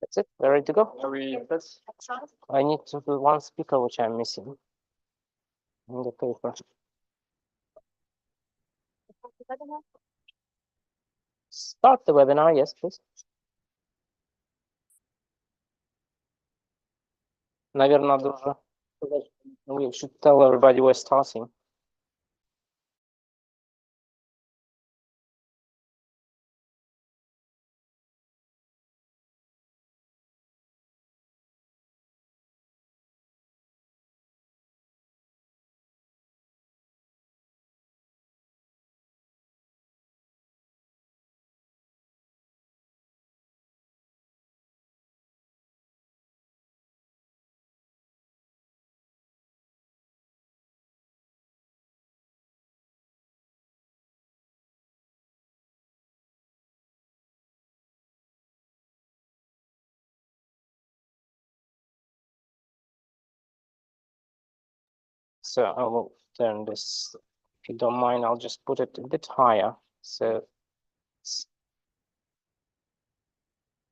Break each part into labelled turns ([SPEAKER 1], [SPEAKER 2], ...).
[SPEAKER 1] That's it. We're ready to go.
[SPEAKER 2] That's
[SPEAKER 1] I need to do one speaker, which I'm missing in the paper. Start the webinar, yes, please. Наверное, друже. We should tell everybody we're starting. So I will turn this, if you don't mind, I'll just put it a bit higher. So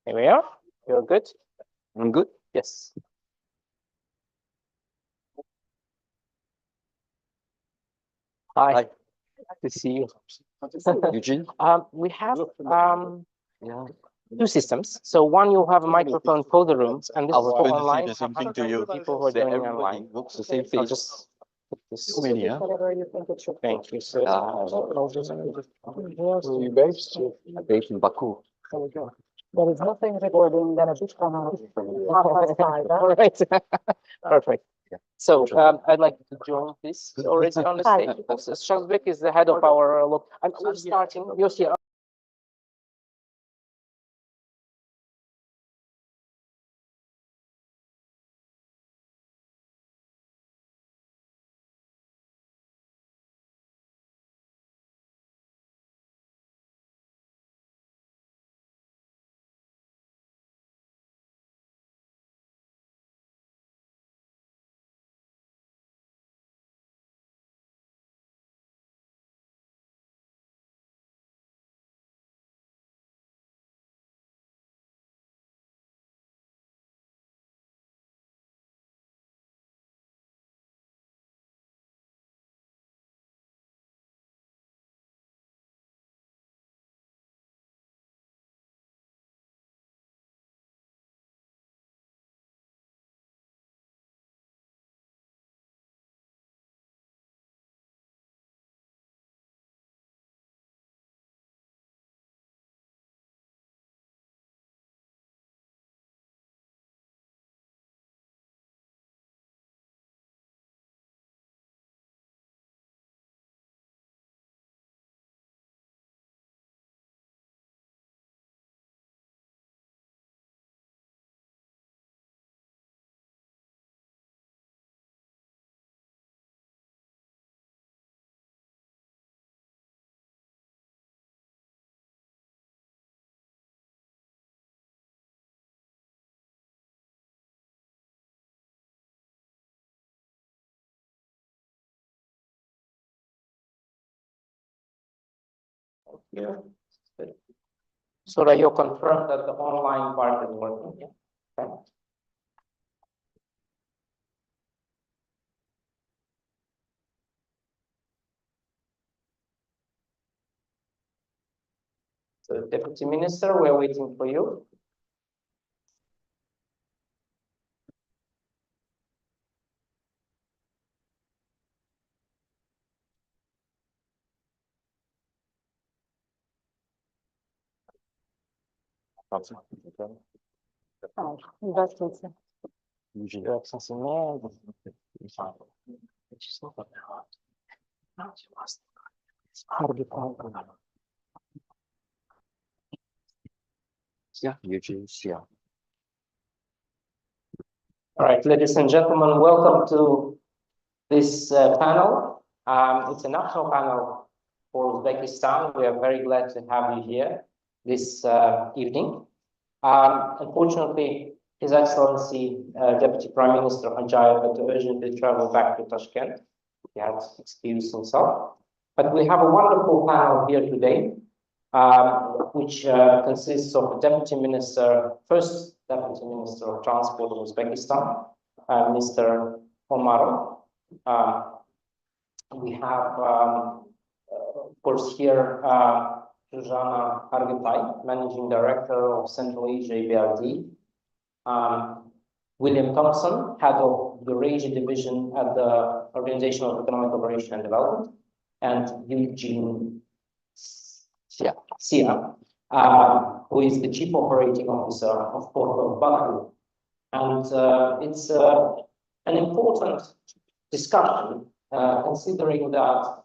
[SPEAKER 1] here we are. You're good?
[SPEAKER 2] I'm good.
[SPEAKER 1] Yes. Hi. Good to see you.
[SPEAKER 2] Eugene?
[SPEAKER 1] We have two systems. So one, you'll have a microphone for the room, and this
[SPEAKER 2] I
[SPEAKER 1] is
[SPEAKER 2] was
[SPEAKER 1] for
[SPEAKER 2] going to say
[SPEAKER 1] online.
[SPEAKER 2] the same thing to you.
[SPEAKER 1] People who are
[SPEAKER 2] That
[SPEAKER 1] joining
[SPEAKER 2] everybody
[SPEAKER 1] online.
[SPEAKER 2] looks the same
[SPEAKER 1] I'll
[SPEAKER 2] face.
[SPEAKER 1] just put this.
[SPEAKER 2] Too many, huh?
[SPEAKER 1] Thank you. So
[SPEAKER 2] Where are you based? Based in Baku.
[SPEAKER 3] There is nothing recording than a big panel.
[SPEAKER 1] all right. Perfect. So I'd like to join this already on the
[SPEAKER 3] Hi.
[SPEAKER 1] stage. Shazbek is the head of our look. And we're starting. You're here. Yeah. So that you confirm that the online part is working. Yeah. Okay. So Deputy Minister, we're waiting for you.
[SPEAKER 3] Здравствуйте.
[SPEAKER 2] Yeah, Eugene. Yeah.
[SPEAKER 1] All right, ladies and gentlemen, welcome to this panel. It's a national panel for Uzbekistan. We are very glad to have you here this evening. Unfortunately, His Excellency Deputy Prime Minister Hanjayev had to urgently travel back to Tashkent. He had excused himself. But we have a wonderful panel here today. which consists of Deputy Minister, first Deputy Minister of Transport of Uzbekistan, Mr. Omarov. We have, of course, here Zuzana Argetai, Managing Director of Central Asia EBRD, William Thompson, Head of Eurasia Division at the Organization of Economic Cooperation and Development, and Eugene Sia, who is the Chief Operating Officer of Port of Baku. And it's an important discussion, considering that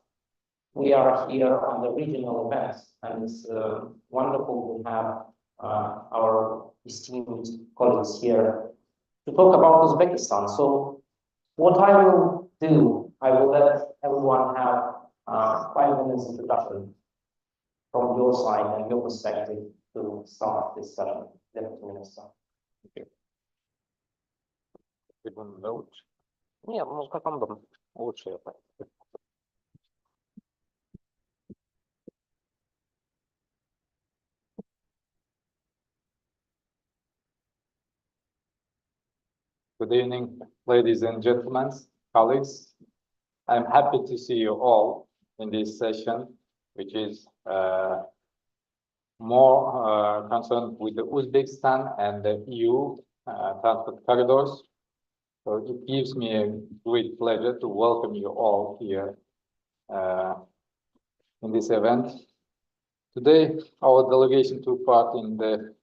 [SPEAKER 1] we are here on the regional events, and it's wonderful to have our esteemed colleagues here to talk about Uzbekistan. So what I will do, I will let everyone have 5 minutes introduction from your side and your perspective to start this session, Deputy Minister.
[SPEAKER 2] Okay. Note.
[SPEAKER 1] Yeah, как вам удобно.
[SPEAKER 2] Лучше.
[SPEAKER 4] Good evening, ladies and gentlemen, colleagues. I'm happy to see you all in this session, which is more concerned with the Uzbekistan and the EU transport corridors. So it gives me a great pleasure to welcome you all here in this event. Today, our delegation took part in the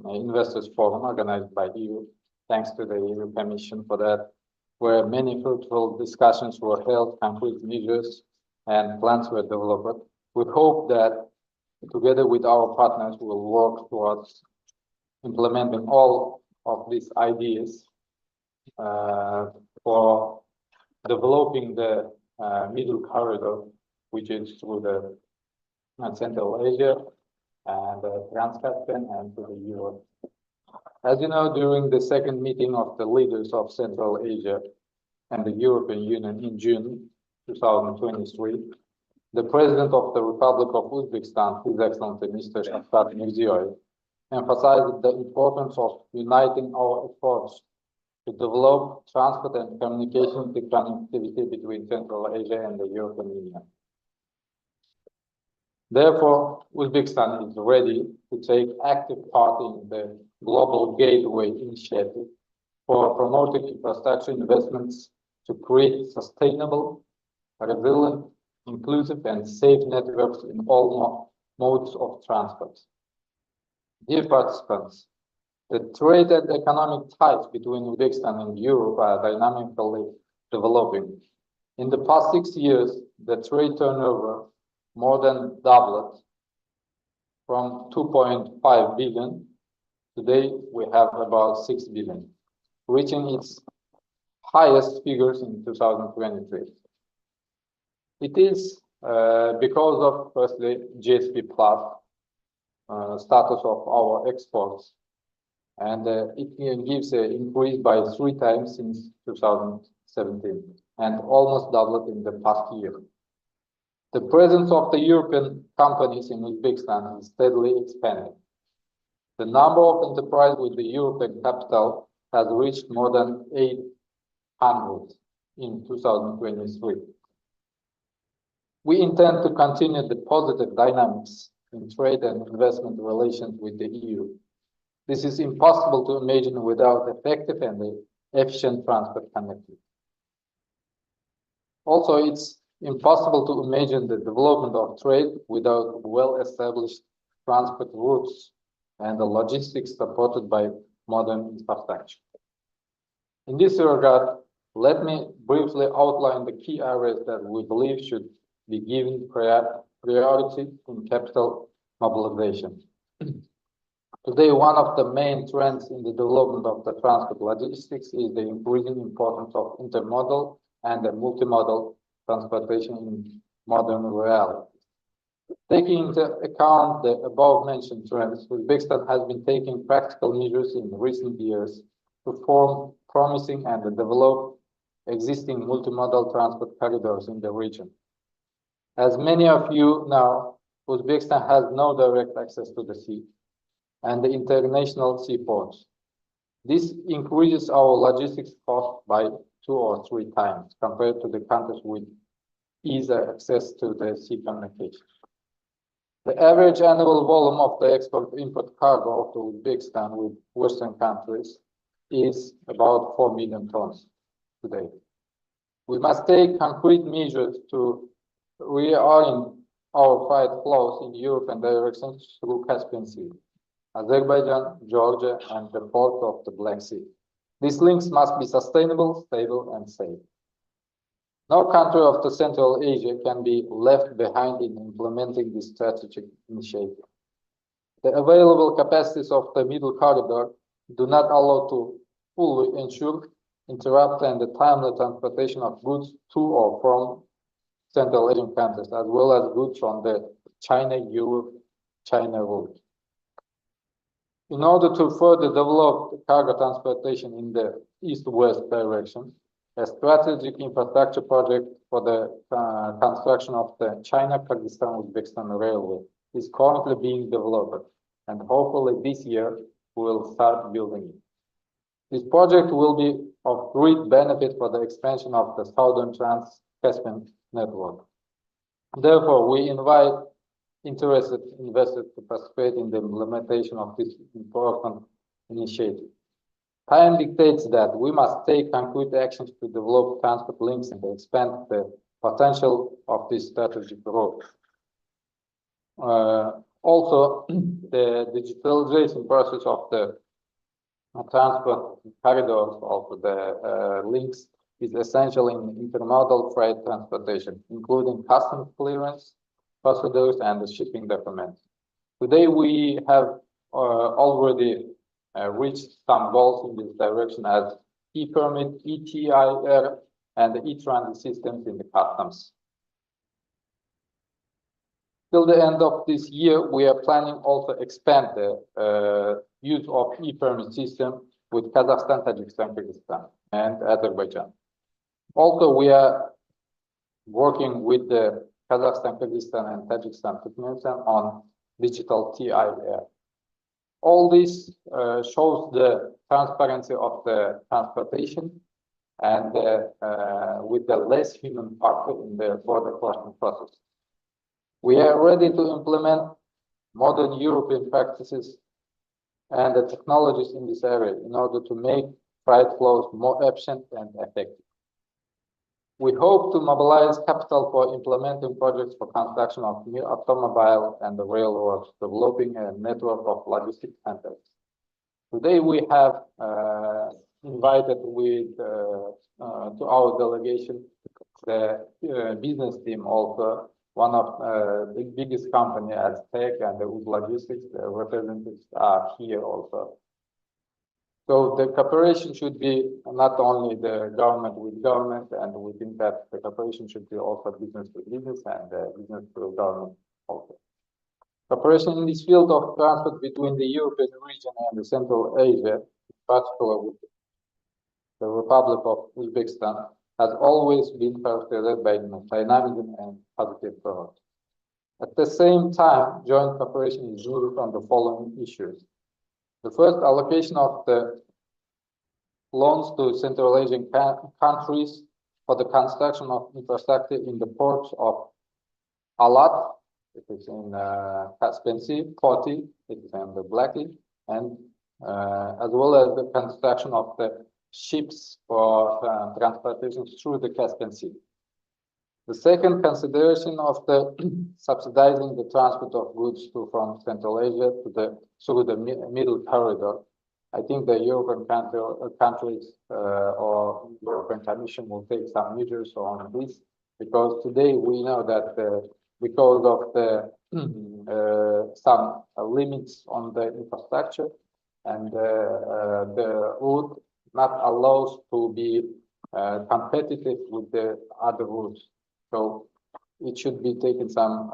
[SPEAKER 4] Investors Forum organized by EU. Thanks to the EU Commission for that, where many fruitful discussions were held, concrete measures and plans were developed. We hope that together with our partners, we will work towards implementing all of these ideas for developing the middle corridor, which is through the Central Asia and the Trans-Caspian and to the Europe. As you know, during the second meeting of the leaders of Central Asia and the European Union in June 2023, the President of the Republic of Uzbekistan, His Excellency Mr. Shavkat Mirziyoyev, emphasized the importance of uniting our efforts to develop transport and communication connectivity between Central Asia and the European Union. Therefore, Uzbekistan is ready to take active part in the Global Gateway Initiative for promoting infrastructure investments to create sustainable, resilient, inclusive, and safe networks in all modes of transport. Dear participants, the trade and economic ties between Uzbekistan and Europe are dynamically developing. In the past 6 years, the trade turnover more than doubled from 2.5 billion. Today, we have about 6 billion, reaching its highest figures in 2023. It is because of, firstly, GSP Plus status of our exports, and it gives an increase by 3 times since 2017, and almost doubled in the past year. The presence of the European companies in Uzbekistan is steadily expanding. The number of enterprises with the European capital has reached more than 800 in 2023. We intend to continue the positive dynamics in trade and investment relations with the EU. This is impossible to imagine without effective and efficient transport connectivity. Also, it's impossible to imagine the development of trade without well-established transport routes and the logistics supported by modern infrastructure. In this regard, let me briefly outline the key areas that we believe should be given priority in capital mobilization. Today, one of the main trends in the development of the transport logistics is the increasing importance of intermodal and the multimodal transportation in modern reality. Taking into account the above-mentioned trends, Uzbekistan has been taking practical measures in recent years to form promising and develop existing multimodal transport corridors in the region. As many of you know, Uzbekistan has no direct access to the sea and the international seaports. This increases our logistics cost by 2 or 3 times compared to the countries with easier access to the sea communication. The average annual volume of the export-import cargo of the Uzbekistan with Western countries is about 4 million tons today. We must take concrete measures to reorient our freight flows in Europe and directions through Caspian Sea, Azerbaijan, Georgia, and the port of the Black Sea. These links must be sustainable, stable, and safe. No country of the Central Asia can be left behind in implementing this strategic initiative. The available capacities of the middle corridor do not allow to fully ensure, interrupt, and the timely transportation of goods to or from Central Asian countries, as well as goods on the China-Europe-China route. In order to further develop cargo transportation in the east-west direction, a strategic infrastructure project for the construction of the China-Kyrgyzstan-Uzbekistan Railway is currently being developed, and hopefully this year we will start building it. This project will be of great benefit for the expansion of the Southern Trans-Caspian network. Therefore, we invite interested investors to participate in the implementation of this important initiative. Time dictates that we must take concrete actions to develop transport links and expand the potential of this strategic route. Also, the digitalization process of the transport corridors of the links is essential in intermodal freight transportation, including customs clearance procedures and the shipping documents. Today, we have already reached some goals in this direction as e-permit, e-TIR, and the e-transit systems in the customs. Till the end of this year, we are planning also expand the use of e-permit system with Kazakhstan, Tajikistan, Kyrgyzstan, and Azerbaijan. Also, we are working with the Kazakhstan, Kyrgyzstan, and Tajikistan Turkmenistan on digital TIR. All this shows the transparency of the transportation and with the less human factor in the border crossing process. We are ready to implement modern European practices and the technologies in this area in order to make freight flows more efficient and effective. We hope to mobilize capital for implementing projects for construction of new automobile and the railroads, developing a network of logistics centers. Today, we have invited to our delegation the business team also. One of the biggest company as Tech and the EUROUZ logistics representatives are here also. So the cooperation should be not only the government with government, and we think that the cooperation should be also business with business and business with government also. Cooperation in this field of transport between the European region and the Central Asia, in particular with the Republic of Uzbekistan, has always been characterized by dynamism and positive growth. At the same time, joint cooperation is rooted on the following issues. The first, allocation of the loans to Central Asian countries for the construction of infrastructure in the ports of Alat, it is in Caspian Sea, Koti, it is in the Black Sea, and as well as the construction of the ships for transportation through the Caspian Sea. The second consideration of the subsidizing the transport of goods from Central Asia through the middle corridor. I think the European countries or European Commission will take some measures on this, because today we know that because of the some limits on the infrastructure and the route not allows to be competitive with the other routes. So it should be taken some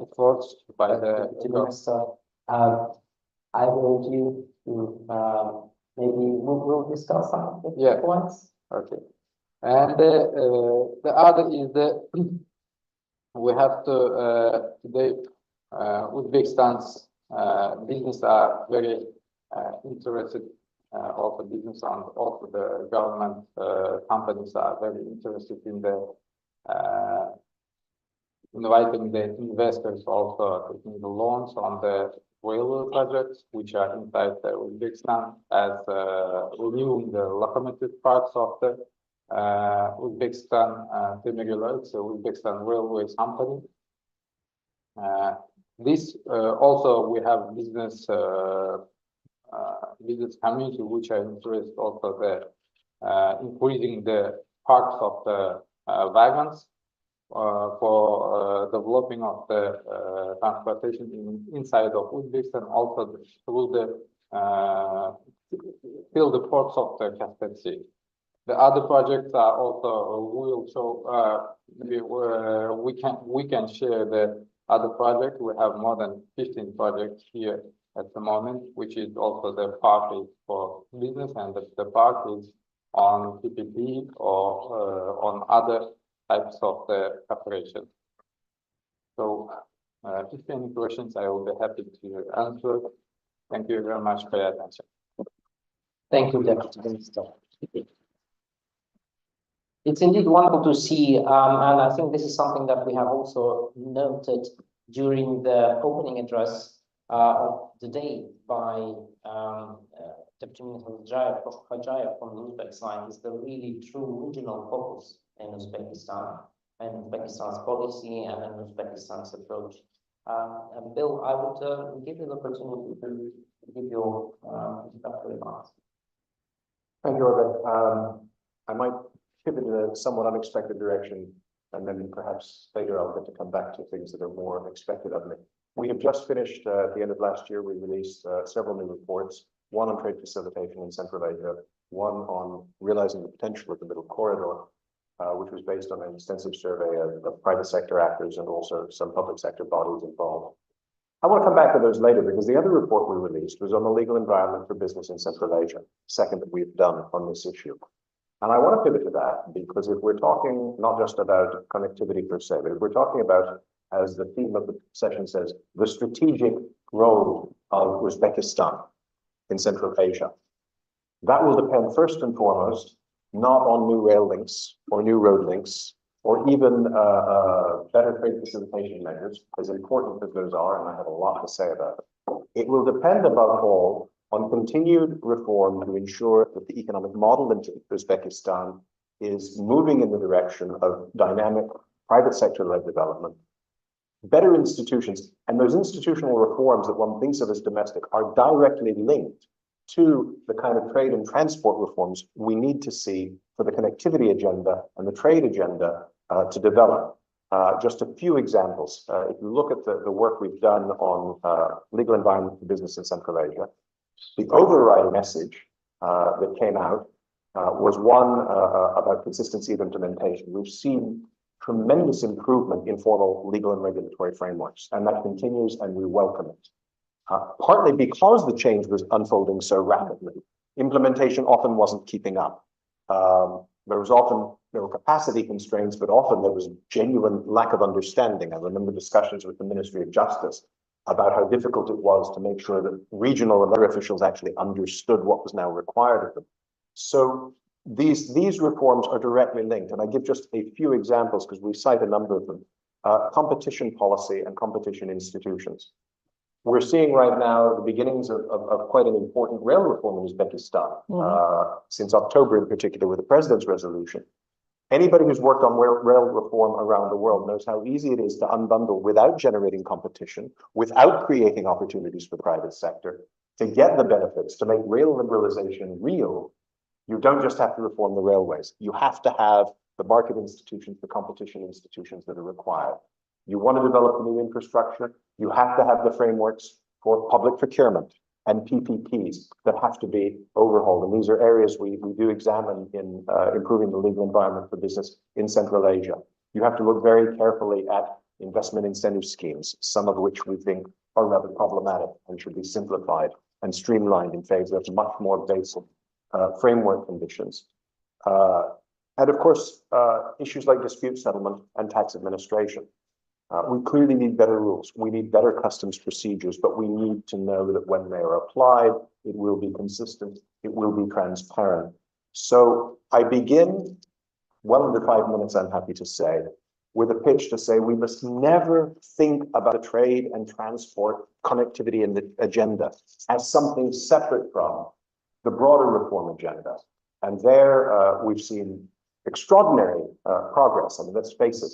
[SPEAKER 4] efforts by the
[SPEAKER 1] Minister. I will you to maybe we'll discuss some of the points.
[SPEAKER 4] Okay. And the other is the we have to today Uzbekistan's business are very interested. Also, business and also the government companies are very interested in the inviting the investors, also taking the loans on the railway projects, which are inside Uzbekistan, as renewing the locomotive parts of the Uzbekistan Demiryolu, so Uzbekistan Railways company. This also we have business business community which are interested also the increasing the parts of the wagons for developing of the transportation inside of Uzbekistan, also through the fill the ports of the Caspian Sea. The other projects are also will show we can share the other project. We have more than 15 projects here at the moment, which is also the part is for business and the part is on PPP or on other types of the cooperation. So if any questions, I will be happy to answer. Thank you very much for your attention.
[SPEAKER 1] Thank you, Deputy Minister. It's indeed wonderful to see, and I think this is something that we have also noted during the opening address of the day by Deputy Minister Hojayev from the Uzbek side, is the really true regional focus in Uzbekistan and Uzbekistan's policy and then Uzbekistan's approach. And Bill, I would give you the opportunity to give your introductory remarks.
[SPEAKER 5] Thank you, Orbit. I might pivot in a somewhat unexpected direction, and then perhaps later I'll get to come back to things that are more expected of me. We have just finished, at the end of last year, we released several new reports, one on trade facilitation in Central Asia, one on realizing the potential of the Middle Corridor, which was based on an extensive survey of private sector actors and also some public sector bodies involved. I want to come back to those later because the other report we released was on the legal environment for business in Central Asia, second that we've done on this issue. And I want to pivot to that because if we're talking not just about connectivity per se, but if we're talking about, as the theme of the session says, the strategic role of Uzbekistan in Central Asia, that will depend first and foremost not on new rail links or new road links or even better trade facilitation measures, as important as those are, and I have a lot to say about it. It will depend above all on continued reform to ensure that the economic model in Uzbekistan is moving in the direction of dynamic private sector-led development, better institutions, and those institutional reforms that one thinks of as domestic are directly linked to the kind of trade and transport reforms we need to see for the connectivity agenda and the trade agenda to develop. Just a few examples. If you look at the work we've done on legal environment for business in Central Asia, the overriding message that came out was one about consistency of implementation. We've seen tremendous improvement in formal legal and regulatory frameworks, and that continues, and we welcome it. Partly because the change was unfolding so rapidly, implementation often wasn't keeping up. There were capacity constraints, but often there was genuine lack of understanding. I remember discussions with the Ministry of Justice about how difficult it was to make sure that regional and other officials actually understood what was now required of them. So these reforms are directly linked, and I give just a few examples because we cite a number of them. Competition policy and competition institutions. We're seeing right now the beginnings of quite an important rail reform in Uzbekistan, since October in particular with the president's resolution. Anybody who's worked on rail reform around the world knows how easy it is to unbundle without generating competition, without creating opportunities for the private sector, to get the benefits, to make rail liberalization real. You don't just have to reform the railways. You have to have the market institutions, the competition institutions that are required. You want to develop new infrastructure, you have to have the frameworks for public procurement and PPPs that have to be overhauled. And these are areas we do examine in improving the legal environment for business in Central Asia. You have to look very carefully at investment incentive schemes, some of which we think are rather problematic and should be simplified and streamlined in favor of much more basic framework conditions. And of course, issues like dispute settlement and tax administration. We clearly need better rules. We need better customs procedures, but we need to know that when they are applied, it will be consistent, it will be transparent. So I begin well under 5 minutes, I'm happy to say, with a pitch to say we must never think about the trade and transport connectivity in the agenda as something separate from the broader reform agenda. And there we've seen extraordinary progress. I mean, let's face it,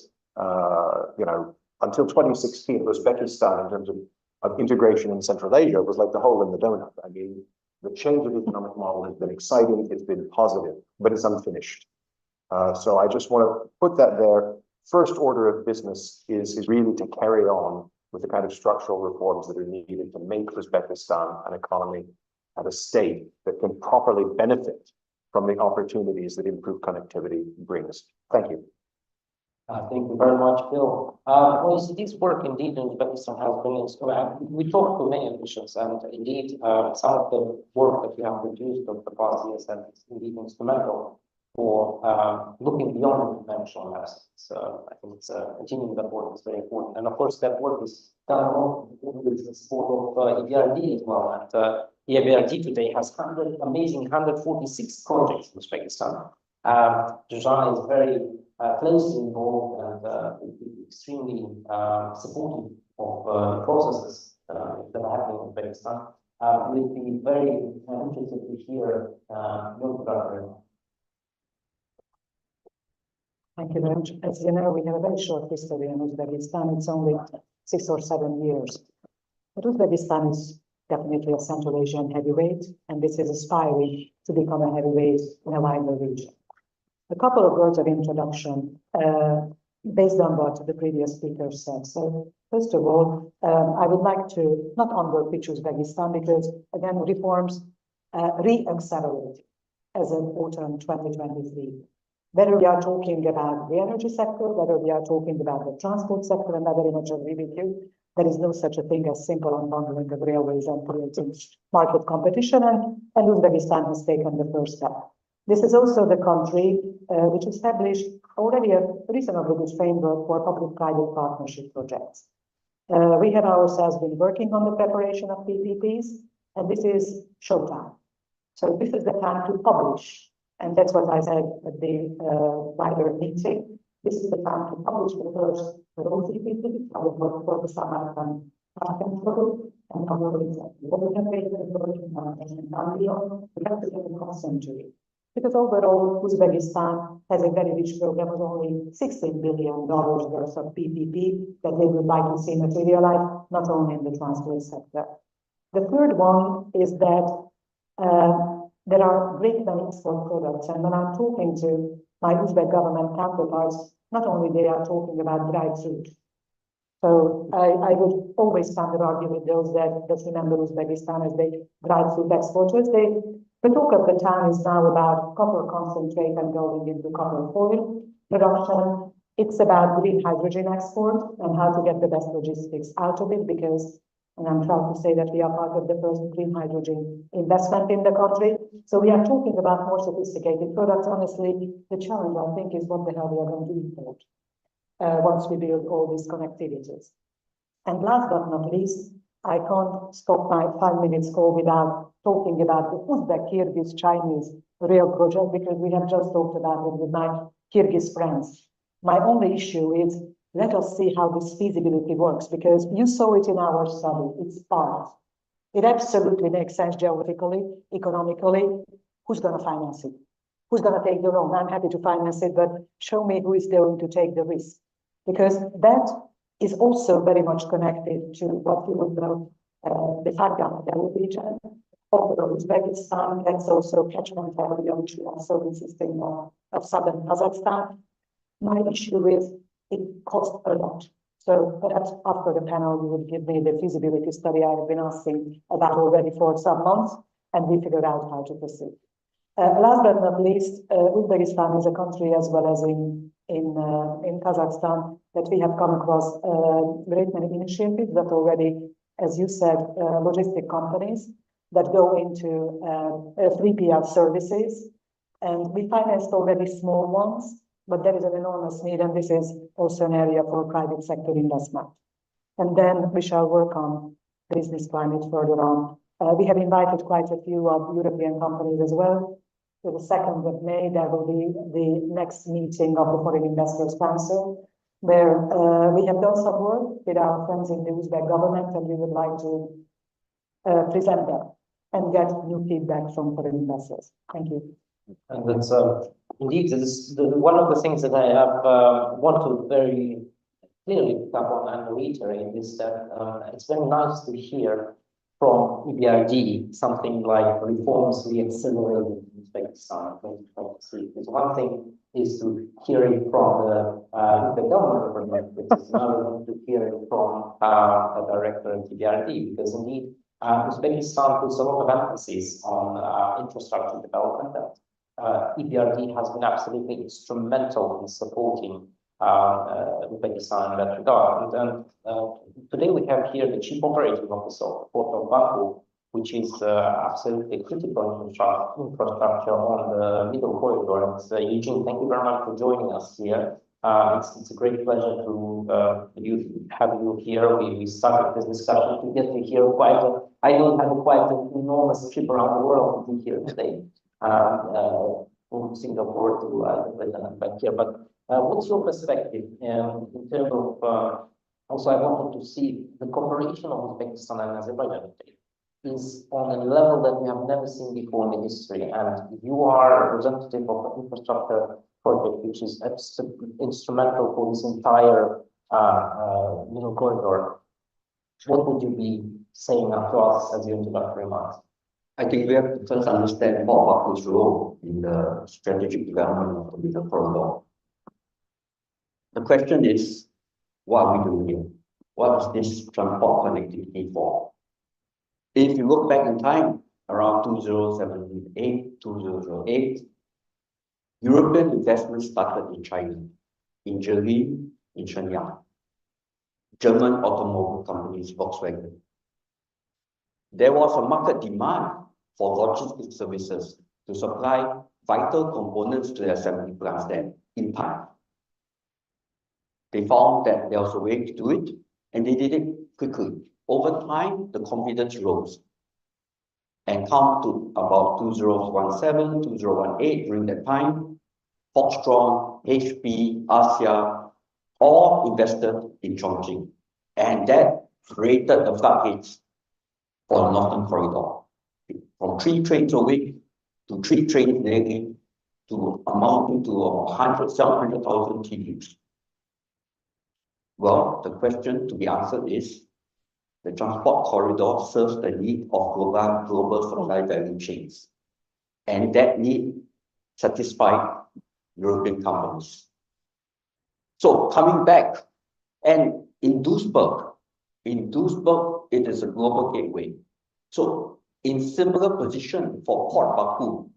[SPEAKER 5] until 2016, Uzbekistan, in terms of integration in Central Asia, was like the hole in the donut. I mean, the change of the economic model has been exciting, it's been positive, but it's unfinished. So I just want to put that there. First order of business is really to carry on with the kind of structural reforms that are needed to make Uzbekistan an economy and a state that can properly benefit from the opportunities that improved connectivity brings. Thank you.
[SPEAKER 1] Thank you very much, Bill. Well, you see, this work indeed in Uzbekistan has been, we talked to many officials, and indeed, some of the work that we have produced over the past years is indeed instrumental for looking beyond the conventional methods. I think it's continuing that work is very important. And of course, that work is done with the support of EBRD as well. And EBRD today has amazing 146 projects in Uzbekistan. Juzana is very closely involved and extremely supportive of the processes that are happening in Uzbekistan. We'd be very interested to hear your background.
[SPEAKER 3] Thank you very much. As you know, we have a very short history in Uzbekistan. It's only 6 or 7 years. But Uzbekistan is definitely a Central Asian heavyweight, and this is aspiring to become a heavyweight in a wider region. A couple of words of introduction based on what the previous speaker said. So first of all, I would like to not underpitch Uzbekistan because, again, reforms re-accelerate as of autumn 2023. Whether we are talking about the energy sector, whether we are talking about the transport sector, and I very much agree with you, there is no such a thing as simple unbundling of railways and creating market competition, and Uzbekistan has taken the first step. This is also the country which established already a reasonably good framework for public-private partnership projects. We have ourselves been working on the preparation of PPPs, and this is showtime. So this is the time to publish. And that's what I said at the wider meeting. This is the time to publish the first PPP. I will work for the summer and I will we have to get a consent to it. Because overall, Uzbekistan has a very rich program of only $16 billion worth of PPP that they would like to see materialize, not only in the transport sector. The third one is that there are great many export products, and when I'm talking to my Uzbek government counterparts, not only they are talking about dried fruit. So I would always argue with those that remember Uzbekistan as the dried fruit exporters. The talk of the town is now about copper concentrate and going into copper foil production. It's about green hydrogen export and how to get the best logistics out of it, because, and I'm proud to say that we are part of the first green hydrogen investment in the country. So we are talking about more sophisticated products. Honestly, the challenge, I think, is what the hell we are going to import once we build all these connectivities. And last but not least, I can't stop my 5 minutes call without talking about the Uzbek, Kyrgyz, Chinese rail project, because we have just talked about it with my Kyrgyz friends. My only issue is, let us see how this feasibility works, because you saw it in our study. It's part. It absolutely makes sense geographically, economically. Who's going to finance it? Who's going to take the loan? I'm happy to finance it, but show me who is going to take the risk. Because that is also very much connected to what you would know, the Fargana region. Over Uzbekistan, that's also catchment area, which we also consisting of southern Kazakhstan. My issue is it costs a lot. So perhaps after the panel, you would give me the feasibility study I have been asking about already for some months, and we figured out how to proceed. Last but not least, Uzbekistan is a country, as well as in Kazakhstan, that we have come across great many initiatives that already, as you said, logistic companies that go into 3PL services. And we financed already small ones, but there is an enormous need, and this is also an area for private sector investment. And then we shall work on business climate further on. We have invited quite a few of European companies as well. So the 2nd of May, there will be the next meeting of the Foreign Investors Council, where we have done some work with our friends in the Uzbek government, and we would like to present that and get new feedback from foreign investors. Thank you.
[SPEAKER 1] And that's indeed this is one of the things that I have want to very clearly pick up on and reiterate is that it's very nice to hear from EBRD something like reforms re-accelerated in Uzbekistan in 2023. Because one thing is to hear it from the government representative, it's another thing to hear it from a director at EBRD, because indeed Uzbekistan puts a lot of emphasis on infrastructure development, and EBRD has been absolutely instrumental in supporting Uzbekistan in that regard. And today we have here the Chief Operating Officer of the Port of Baku, which is absolutely critical infrastructure on the middle corridor. And Eugene, thank you very much for joining us here. It's a great pleasure to have you here. We started this discussion to get to hear I don't have quite an enormous trip around the world to be here today. From Singapore to back here, but what's your perspective in terms of? Also, I wanted to see the cooperation of Uzbekistan and Azerbaijan is on a level that we have never seen before in the history, and you are a representative of an infrastructure project which is instrumental for this entire middle corridor. What would you be saying to us as your introductory remarks?
[SPEAKER 2] I think we have to first understand Port Baku's role in the strategic development of the middle corridor. The question is, what are we doing here? What is this transport connectivity for? If you look back in time, around 2007, 2008, European investment started in China, in Germany, in Shenyang. German automobile companies, Volkswagen. There was a market demand for logistics services to supply vital components to the assembly plants there in time. They found that there was a way to do it, and they did it quickly. Over time, the confidence rose. And come to about 2017, 2018, during that time, Foxtron, HP, Asia, all invested in Chongqing. And that created the floodgates for the Northern Corridor. From 3 trains a week to 3 trains daily to amounting to 700,000 TEUs. Well, the question to be answered is, the transport corridor serves the need of global supply value chains. And that need satisfied European companies. So coming back, and in Duisburg, it is a global gateway. So in similar position for Port Baku,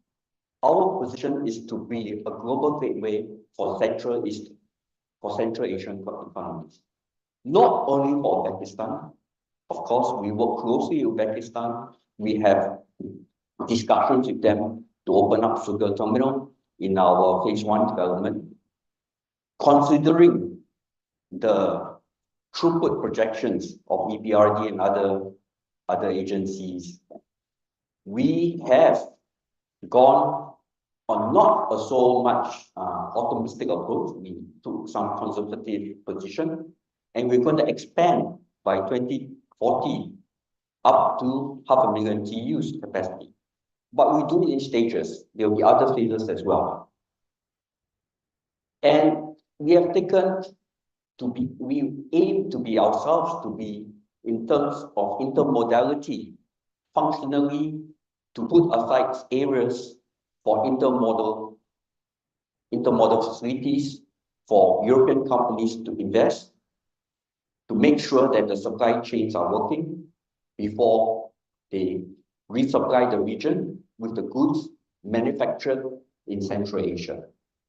[SPEAKER 2] our position is to be a global gateway for Central Asian economies. Not only for Uzbekistan, of course, we work closely with Uzbekistan. We have discussions with them to open up sugar terminal in our phase 1 development. Considering the throughput projections of EBRD and other agencies, we have gone on not a so much optimistic approach. We took some conservative position, and we're going to expand by 2040 up to 500,000 TEUs capacity. But we do it in stages. There will be other phases as well. And we have we aim to be ourselves to be, in terms of intermodality, functionally to put aside areas for intermodal facilities for European companies to invest, to make sure that the supply chains are working before they resupply the region with the goods manufactured in Central Asia.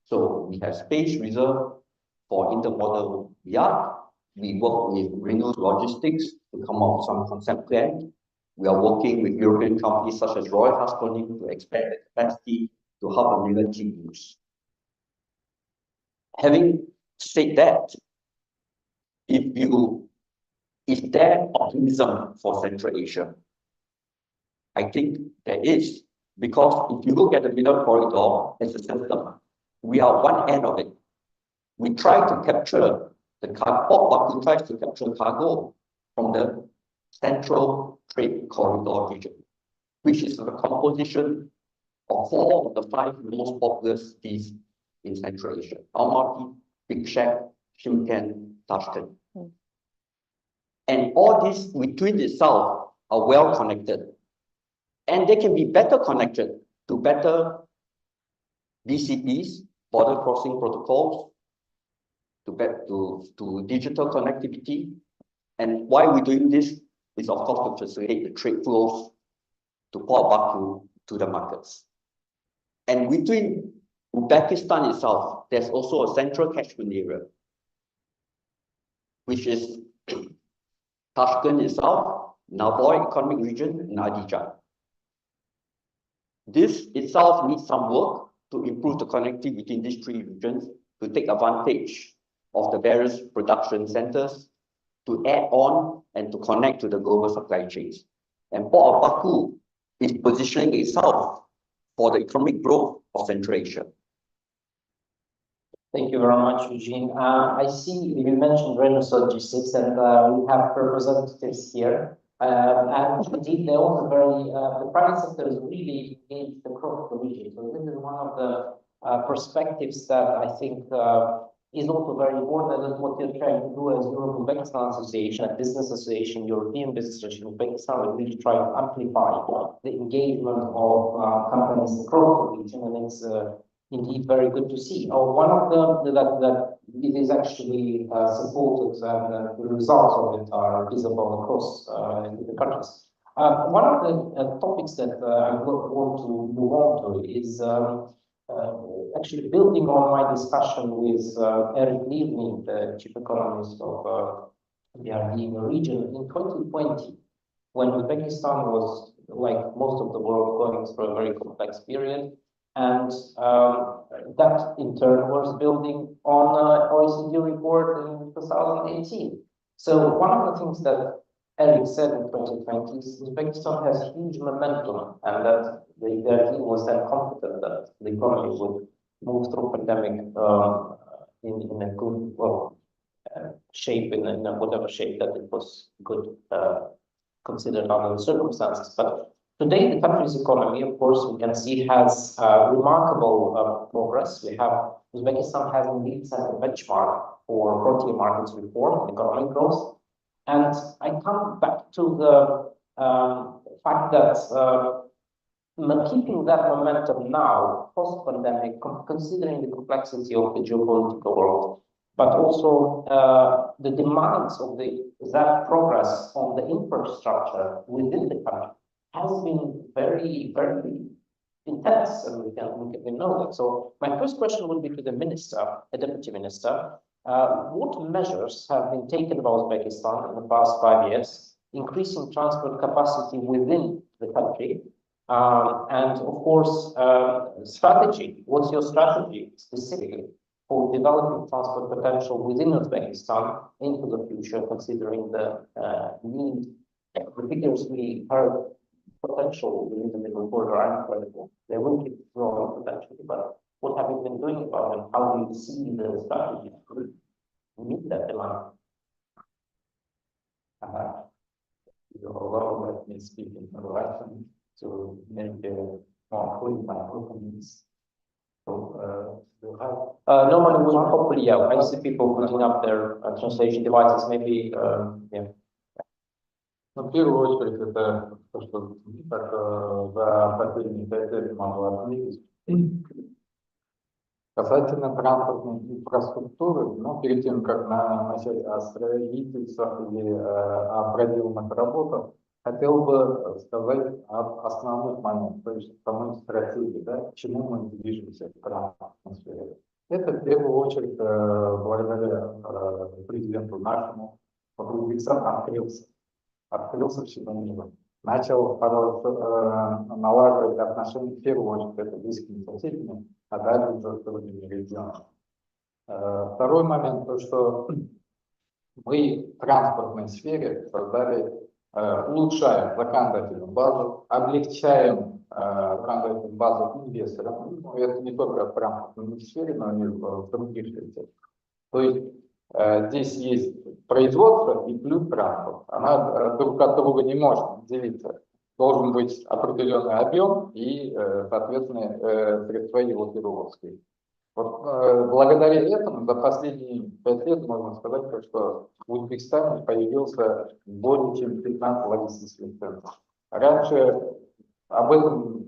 [SPEAKER 2] So we have space reserved for intermodal yard. We work with EUROUZ Logistics to come up with some concept plan. We are working with European companies such as Royal Haskoning to expand the capacity to 500,000 TEUs. Having said that, is there optimism for Central Asia? I think there is, because if you look at the middle corridor as a system, we are one end of it. We try to capture the cargo, but we try to capture cargo from the central trade corridor region, which is the composition of 4 of the 5 most populous cities in Central Asia: Almaty, Bishkek, Shymkent, Tashkent. And all these between itself are well connected. And they can be better connected to better BCPs, border crossing protocols, to digital connectivity. And why we're doing this is, of course, to facilitate the trade flows to Port Baku to the markets. And between Uzbekistan itself, there's also a central catchment area, which is Tashkent itself, Navoy Economic Region, and Adijah. This itself needs some work to improve the connectivity between these 3 regions, to take advantage of the various production centers, to add on and to connect to the global supply chains. And Port of Baku is positioning itself for the economic growth of Central Asia.
[SPEAKER 1] Thank you very much, Eugene. I see you mentioned Renault Logistics, and we have representatives here. And indeed, they're also very, the private sector is really engaged across the region. So this is one of the perspectives that I think is also very important, and what you're trying to do as Europe-Uzbekistan Association, a business association, European Business Association of Uzbekistan, we really try to amplify the engagement of companies across the region, and it's indeed very good to see. One of them that it is actually supported, and the results of it are visible across the countries. One of the topics that I want to move on to is actually building on my discussion with Eric Livni, the chief economist of BRD in the region. In 2020, when Uzbekistan was, like most of the world, going through a very complex period, and that in turn was building on OECD report in 2018. So one of the things that Eric said in 2020 is Uzbekistan has huge momentum, and that the team was then confident that the economy would move through pandemic in a good shape, in whatever shape that it was good considered under the circumstances. But today, the country's economy, of course, we can see has remarkable progress. We have Uzbekistan has indeed set a benchmark for frontier markets reform, economic growth. And I come back to the fact that keeping that momentum now, post-pandemic, considering the complexity of the geopolitical world, but also the demands of that progress on the infrastructure within the country, has been very, very intense, and we know that. So my first question would be to the minister, the deputy minister. What measures have been taken by Uzbekistan in the past 5 years, increasing transport capacity within the country? And of course, strategy. What's your strategy specifically for developing transport potential within Uzbekistan into the future, considering the need? The figures we heard potential within the middle border are incredible. They will keep growing potentially, but what have you been doing about it? How do you see the strategy to meet that demand?
[SPEAKER 4] Let me speak in Russian to make more clear my opinions. So,
[SPEAKER 1] normally we hopefully, yeah, I see people putting up their translation devices, maybe, yeah.
[SPEAKER 4] Ну, в первую очередь, это то, что так, за последние 5 лет могла отметить. Касательно транспортной инфраструктуры, ну, перед тем, как начать о строительстве или о проделанных работах, хотел бы сказать об основных моментах, то есть самой стратегии, да, к чему мы движемся в транспортной сфере. Это в первую очередь благодаря президенту нашему, Узбекистан открылся всему миру, начал налаживать отношения в первую очередь это близкими соседями, а далее уже с другими регионами. Второй момент, то что мы в транспортной сфере создали, улучшаем законодательную базу, облегчаем законодательную базу инвесторам. Ну, это не только в транспортной сфере, но и в других сферах. То есть здесь есть производство и плюс транспорт. Она друг от друга не может делиться. Должен быть определенный объем и, соответственно, средства его перевозки. Вот, благодаря этому за последние 5 лет можно сказать, что в Узбекистане появился более чем 15 логистических центров. Раньше об этом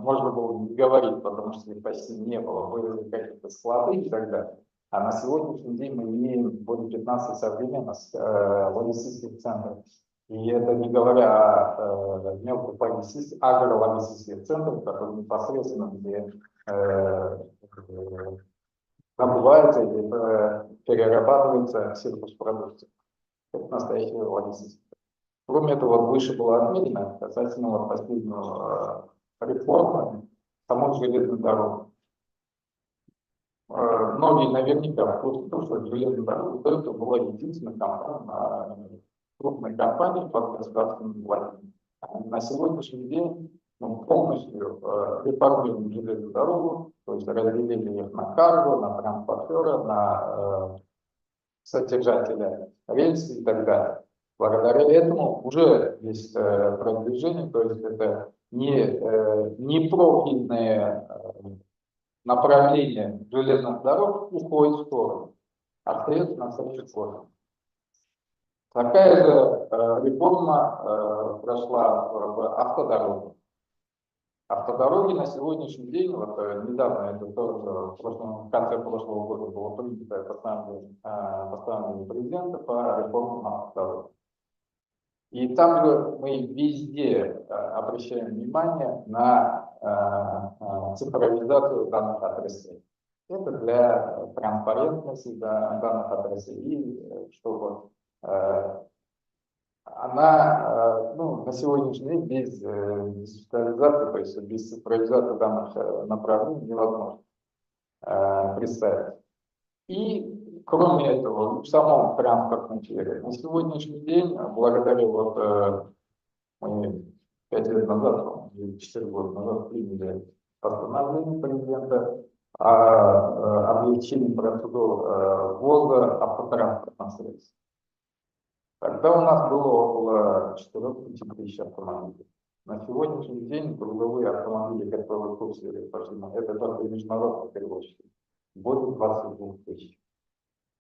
[SPEAKER 4] можно было не говорить, потому что их почти не было, были какие-то склады и так далее. А на сегодняшний день мы имеем более 15 современных логистических центров. И это не говоря о мелких логистических, агрологистических центрах, которые непосредственно где набывается или перерабатывается сельхозпродукция. Это настоящая логистика. Кроме этого, выше было отмечено касательно последнего реформы самой железной дороги. Многие наверняка в курсе, что железная дорога до этого была единственной компанией, крупной компанией под государственным владением. На сегодняшний день мы полностью реформируем железную дорогу, то есть разделили их на карго, на транспортера, на содержателя рельс и так далее. Благодаря этому уже есть продвижение, то есть это не профильные направления железных дорог уходит в сторону, остается на своей форме. Такая же реформа прошла в автодороге. Автодороги на сегодняшний день, вот недавно, это тоже в конце прошлого года было принято постановление президента по реформам автодорог. И там же мы везде обращаем внимание на цифровизацию данных отраслей. Это для транспарентности данных отраслей, и чтобы она, на сегодняшний день без диджитализации, то есть без цифровизации данных направлений невозможно представить. И кроме этого, в самом транспортном сфере на сегодняшний день, благодаря мы 5 лет назад, или 4 года назад приняли постановление президента о облегчении процедур ввоза автотранспортных средств. Тогда у нас было около 4-5 тысяч автомобилей. На сегодняшний день грузовые автомобили, которые курсируют по всему, это только международные перевозчики, более 22 тысяч.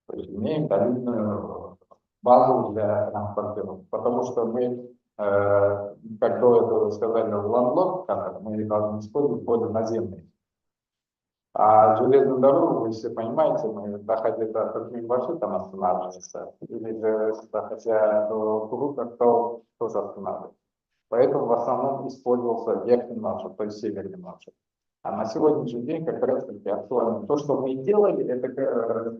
[SPEAKER 4] То есть имеем солидную базу для транспортеров, потому что мы, как до этого сказали, в ландлок, мы должны использовать более наземные. А железную дорогу, вы все понимаете, мы, доходя до таких маршрутов, там останавливается. Или же, доходя до крупных, то тоже останавливается. Поэтому в основном использовался верхний маршрут, то есть северный маршрут. А на сегодняшний день как раз таки актуально. То, что мы делали, это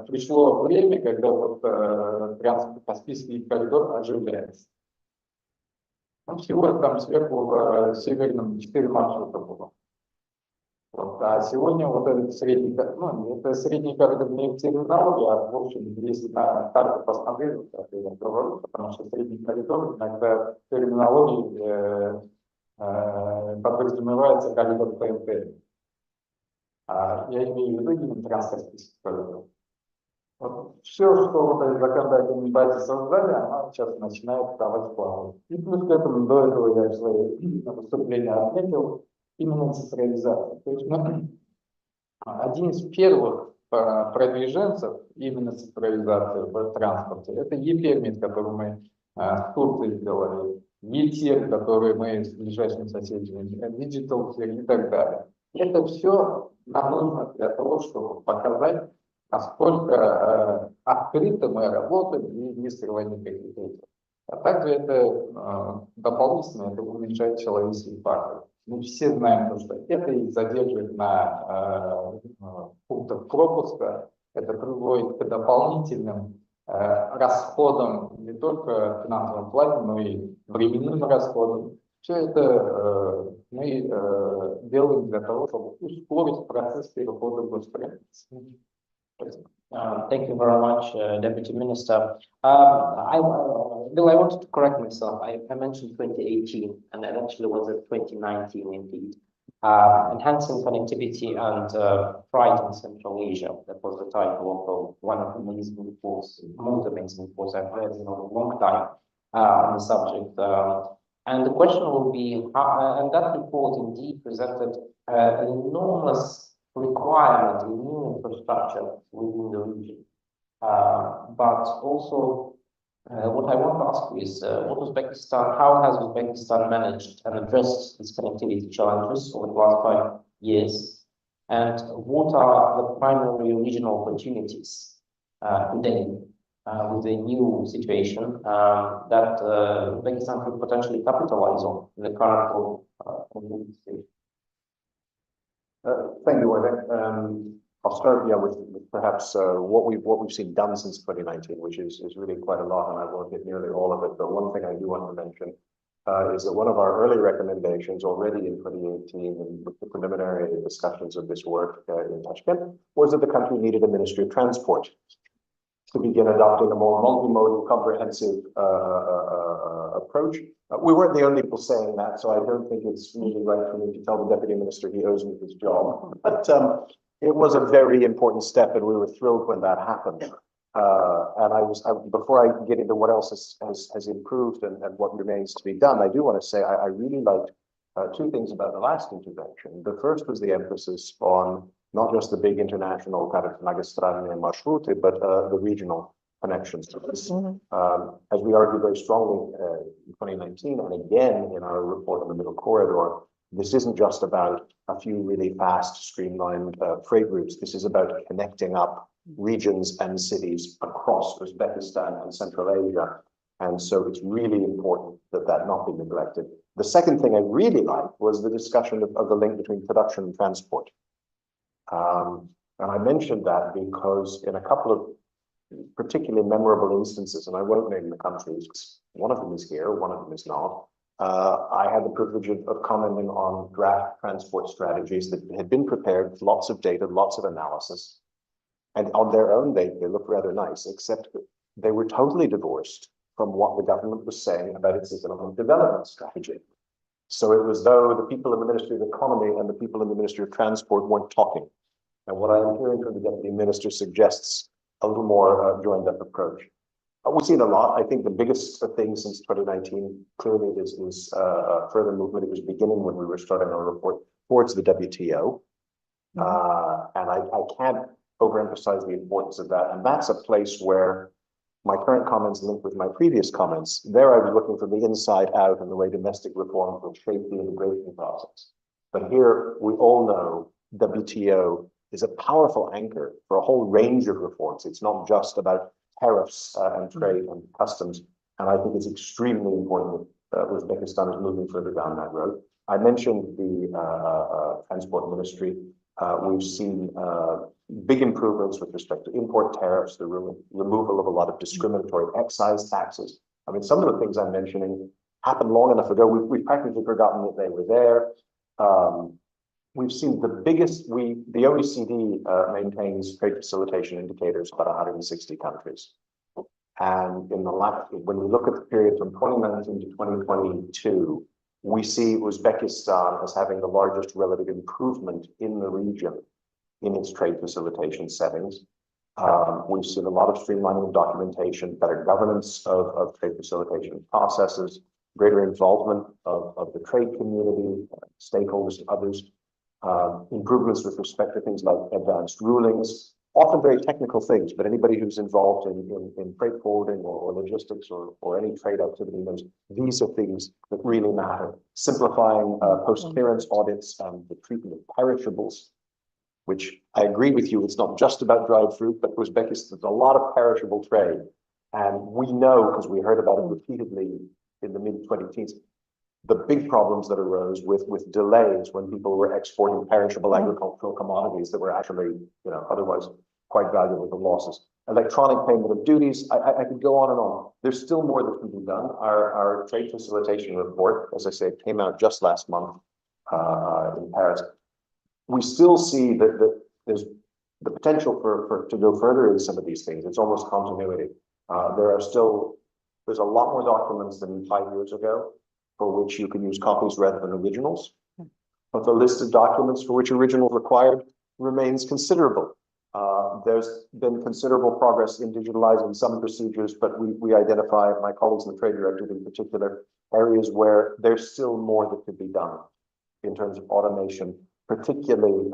[SPEAKER 4] пришло время, когда Транскаспийский коридор оживляется. Всего там сверху северным 4 маршрута было. А сегодня вот этот средний, это средний коридор не терминология, а в общем, если на карту посмотреть, как я говорю, потому что средний коридор иногда терминологии подразумевается коридор ТНТ. Я имею в виду именно Транскаспийский коридор. Вот все, что вот эти законодательные базы создали, она сейчас начинает вставать плавно. И плюс к этому, до этого я в своей выступлении отметил, именно цифровизация. То есть один из первых продвиженцев именно цифровизации в транспорте, это e-пермит, который мы в Турции сделали, e-тир, который мы с ближайшими соседями, digital и так далее. Это все нам нужно для того, чтобы показать, насколько открыто мы работаем и не скрываем никаких рисков. А также это дополнительно это уменьшает человеческий фактор. Мы все знаем, что это и задерживает на пунктах пропуска, это приводит к дополнительным расходам не только в финансовом плане, но и временным расходам. Все это мы делаем для того, чтобы ускорить процесс перехода в госпитализацию.
[SPEAKER 1] Thank you very much, Deputy Minister. Bill, I wanted to correct myself. I mentioned 2018, and it actually was 2019 indeed. Enhancing connectivity and pride in Central Asia. That was the title of one of the amazing reports, most amazing reports I've read in a long time on the subject. And the question will be, and that report indeed presented an enormous requirement in new infrastructure within the region. But also, what I want to ask you is, how has Uzbekistan managed and addressed these connectivity challenges over the last 5 years? And what are the primary regional opportunities today with the new situation that Uzbekistan could potentially capitalize on in the current world?
[SPEAKER 5] Thank you, Oleg. I'll start with perhaps what we've seen done since 2019, which is really quite a lot, and I won't hit nearly all of it. But one thing I do want to mention is that one of our early recommendations already in 2018, and with the preliminary discussions of this work in Tashkent, was that the country needed a Ministry of Transport to begin adopting a more multimodal, comprehensive approach. We weren't the only people saying that, so I don't think it's really right for me to tell the Deputy Minister he owes me his job. But it was a very important step, and we were thrilled when that happened. And before I get into what else has improved and what remains to be done, I do want to say I really liked two things about the last intervention. The first was the emphasis on not just the big international kind of magistrale and marshruti, but the regional connections to this. As we argued very strongly in 2019, and again in our report on the Middle Corridor, this isn't just about a few really fast, streamlined freight routes. This is about connecting up regions and cities across Uzbekistan and Central Asia. And so it's really important that that not be neglected. The second thing I really liked was the discussion of the link between production and transport. And I mentioned that because in a couple of particularly memorable instances, and I won't name the countries, one of them is here, one of them is not. I had the privilege of commenting on draft transport strategies that had been prepared with lots of data, lots of analysis. And on their own, they look rather nice, except they were totally divorced from what the government was saying about its economic development strategy. So it was though the people in the Ministry of Economy and the people in the Ministry of Transport weren't talking. And what I am hearing from the Deputy Minister suggests a little more joined-up approach. We've seen a lot. I think the biggest thing since 2019 clearly is further movement. It was beginning when we were starting our report towards the WTO. And I can't overemphasize the importance of that. And that's a place where my current comments link with my previous comments. There I was looking from the inside out and the way domestic reforms will shape the integration process. But here we all know WTO is a powerful anchor for a whole range of reforms. It's not just about tariffs and trade and customs. And I think it's extremely important that Uzbekistan is moving further down that road. I mentioned the transport ministry. We've seen big improvements with respect to import tariffs, the removal of a lot of discriminatory excise taxes. I mean, some of the things I'm mentioning happened long enough ago. We've practically forgotten that they were there. We've seen the biggest, the OECD maintains trade facilitation indicators about 160 countries. And in the last, when we look at the period from 2019 to 2022, we see Uzbekistan as having the largest relative improvement in the region in its trade facilitation settings. We've seen a lot of streamlining of documentation, better governance of trade facilitation processes, greater involvement of the trade community, stakeholders and others, improvements with respect to things like advanced rulings, often very technical things, but anybody who's involved in freight forwarding or logistics or any trade activity knows these are things that really matter. Simplifying post-clearance audits and the treatment of perishables, which I agree with you, it's not just about dried fruit, but Uzbekistan, there's a lot of perishable trade. And we know, because we heard about it repeatedly in the mid-2010s, the big problems that arose with delays when people were exporting perishable agricultural commodities that were actually, otherwise quite valuable, the losses. Electronic payment of duties, I could go on and on. There's still more that can be done. Our trade facilitation report, as I say, came out just last month in Paris. We still see that there's the potential to go further in some of these things. It's almost continuity. There's a lot more documents than 5 years ago for which you can use copies rather than originals. But the list of documents for which originals required remains considerable. There's been considerable progress in digitalizing some procedures, but we identify, my colleagues in the Trade Directorate in particular, areas where there's still more that could be done in terms of automation, particularly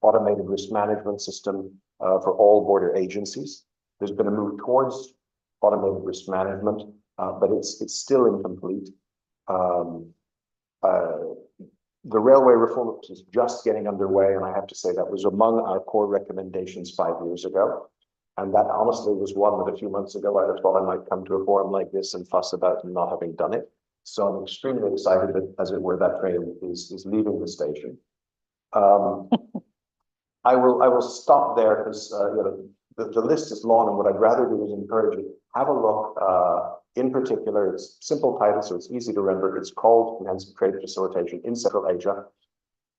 [SPEAKER 5] automated risk management system for all border agencies. There's been a move towards automated risk management, but it's still incomplete. The railway reform is just getting underway, and I have to say that was among our core recommendations 5 years ago. And that honestly was one that a few months ago I'd have thought I might come to a forum like this and fuss about not having done it. So I'm extremely excited that, as it were, that train is leaving the station. I will stop there because the list is long, and what I'd rather do is encourage you, have a look. In particular, it's simple title, so it's easy to remember. It's called Enhanced Trade Facilitation in Central Asia.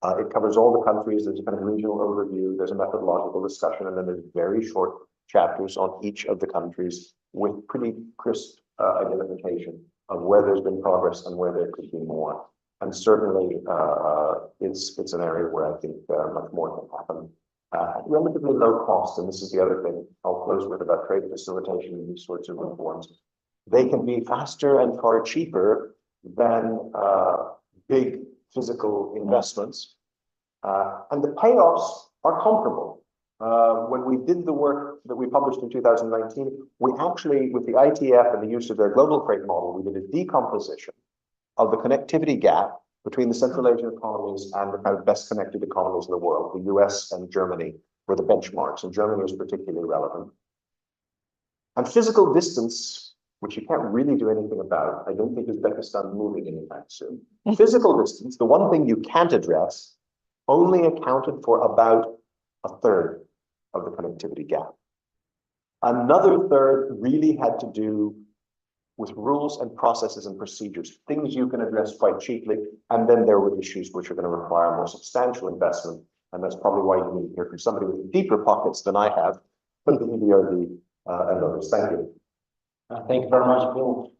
[SPEAKER 5] It covers all the countries. There's a kind of regional overview. There's a methodological discussion, and then there's very short chapters on each of the countries with pretty crisp identification of where there's been progress and where there could be more. And certainly, it's an area where I think much more can happen at relatively low cost. And this is the other thing I'll close with about trade facilitation and these sorts of reforms. They can be faster and far cheaper than big physical investments. And the payoffs are comparable. When we did the work that we published in 2019, we actually, with the ITF and the use of their global freight model, we did a decomposition of the connectivity gap between the Central Asian economies and the kind of best connected economies in the world. The US and Germany were the benchmarks, and Germany was particularly relevant. And physical distance, which you can't really do anything about. I don't think Uzbekistan is moving anytime soon. Physical distance, the one thing you can't address, only accounted for about a third of the connectivity gap. Another third really had to do with rules and processes and procedures, things you can address quite cheaply. And then there were issues which are going to require more substantial investment. And that's probably why you need to hear from somebody with deeper pockets than I have, but the EBRD and others. Thank you.
[SPEAKER 1] Thank you very much, Bill.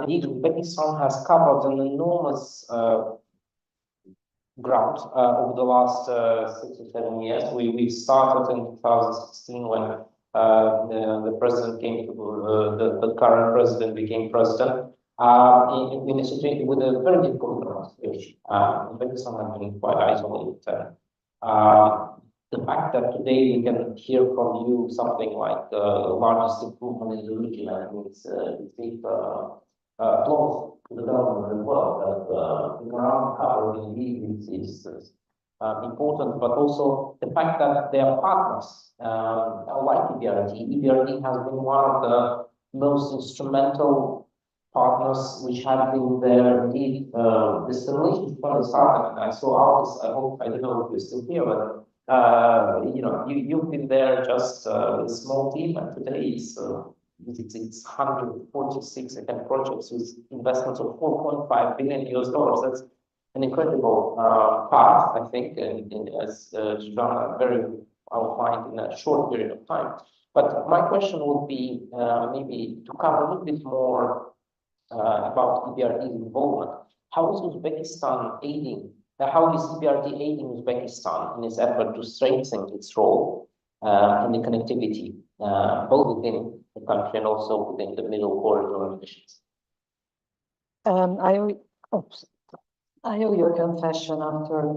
[SPEAKER 1] Indeed, Uzbekistan has covered an enormous ground over the last 6 or 7 years. We started in 2016 when the president came to the current president became president in a situation with a very difficult situation. Uzbekistan has been quite isolated. The fact that today we can hear from you something like the largest improvement in the region, I think it's close to the government as well, that the ground covered indeed is important, but also the fact that they are partners like EBRD. EBRD has been one of the most instrumental partners which have been there indeed. This relationship from the start, and I saw ours, I don't know if you're still here, but you've been there just with a small team, and today it's 146 again projects with investments of $4.5 billion. That's an incredible path, I think, as Zsuzsanna very outlined in a short period of time. But my question would be maybe to cover a little bit more about EBRD's involvement. How is Uzbekistan aiding? How is EBRD aiding Uzbekistan in its effort to strengthen its role in the connectivity, both within the country and also within the middle corridor missions?
[SPEAKER 3] I owe you a confession after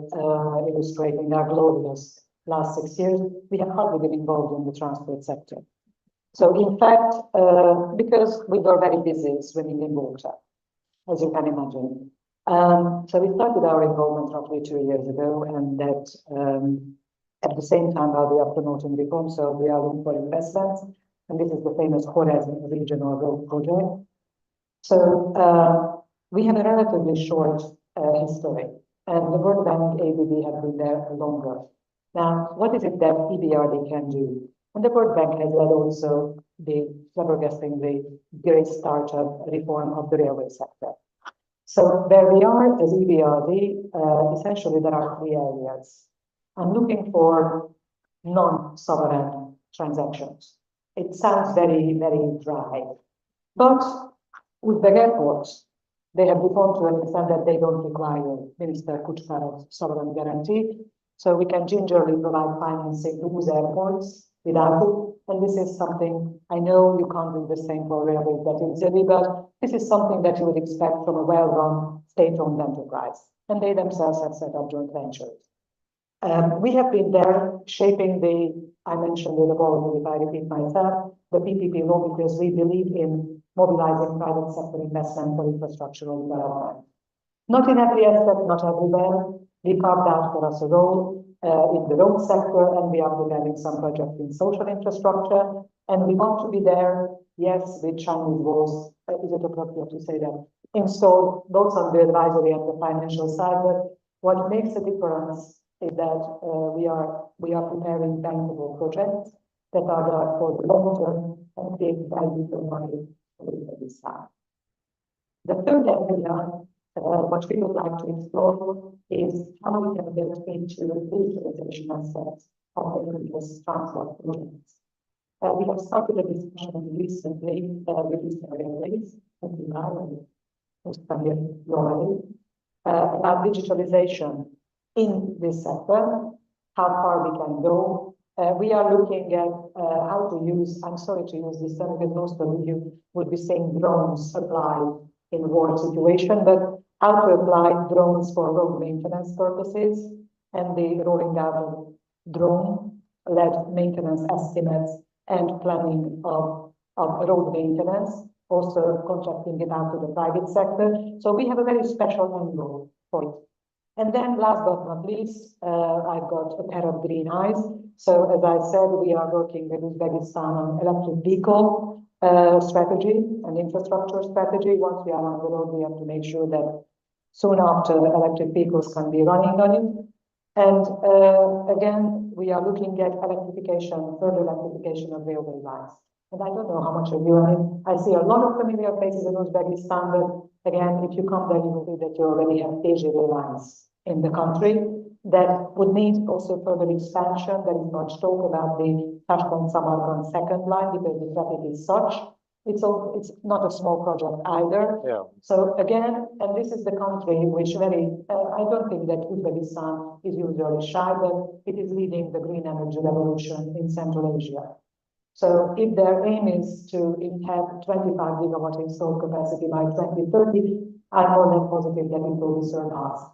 [SPEAKER 3] illustrating our glorious last 6 years. We have hardly been involved in the transport sector. So in fact, because we were very busy swimming in water, as you can imagine. So we started our involvement roughly 2 years ago, and that at the same time while we are promoting reform, so we are looking for investments, and this is the famous co-organised regional road project. So we have a relatively short history, and the World Bank ADB have been there longer. Now, what is it that EBRD can do? And the World Bank has led also the flabbergastingly great start of reform of the railway sector. So where we are as EBRD, essentially there are 3 areas. I'm looking for non-sovereign transactions. It sounds very, very dry, but with the airports, they have reformed to understand that they don't require Minister Kuchkarov's sovereign guarantee, so we can gingerly provide financing to those airports without it. And this is something, I know you can't do the same for railways that in Italy, but this is something that you would expect from a well-run state-owned enterprise. And they themselves have set up joint ventures. We have been there shaping I mentioned it already, if I repeat myself, the PPP law, because we believe in mobilizing private sector investment for infrastructural development. Not in every aspect, not everywhere. We carved out for us a role in the road sector, and we are preparing some projects in social infrastructure. And we want to be there, yes, with Chinese walls, is it appropriate to say that, installed both on the advisory and the financial side. But what makes a difference is that we are preparing bankable projects that are there for the long term and create value for money for this time. The third area, what we would like to explore is how we can get into the digitalization aspects of the various transport projects. We have started a discussion recently with Mr. Railways about digitalization in this sector, how far we can go. We are looking at how to use, I'm sorry to use this term because most of you would be saying drones apply in war situation, but how to apply drones for road maintenance purposes and the rolling out of drone-led maintenance estimates and planning of road maintenance, also contracting it out to the private sector. So we have a very special angle for it. And then last but not least, I've got a pair of green eyes. So as I said, we are working with Uzbekistan on electric vehicle strategy and infrastructure strategy. Once we are on the road, we have to make sure that soon after electric vehicles can be running on it. And again, we are looking at electrification, further electrification of railway lines. And I don't know how much of you, I see a lot of familiar faces in Uzbekistan, but again, if you come there, you will see that you already have TGV lines in the country that would need also further expansion. There is much talk about the Tashkent-Samarkand second line because the traffic is such. It's not a small project either.
[SPEAKER 5] Yeah.
[SPEAKER 3] So again, and this is the country which I don't think that Uzbekistan is usually shy, but it is leading the green energy revolution in Central Asia. So if their aim is to have 25 gigawatt installed capacity by 2030, I'm more than positive that it will be surpassed.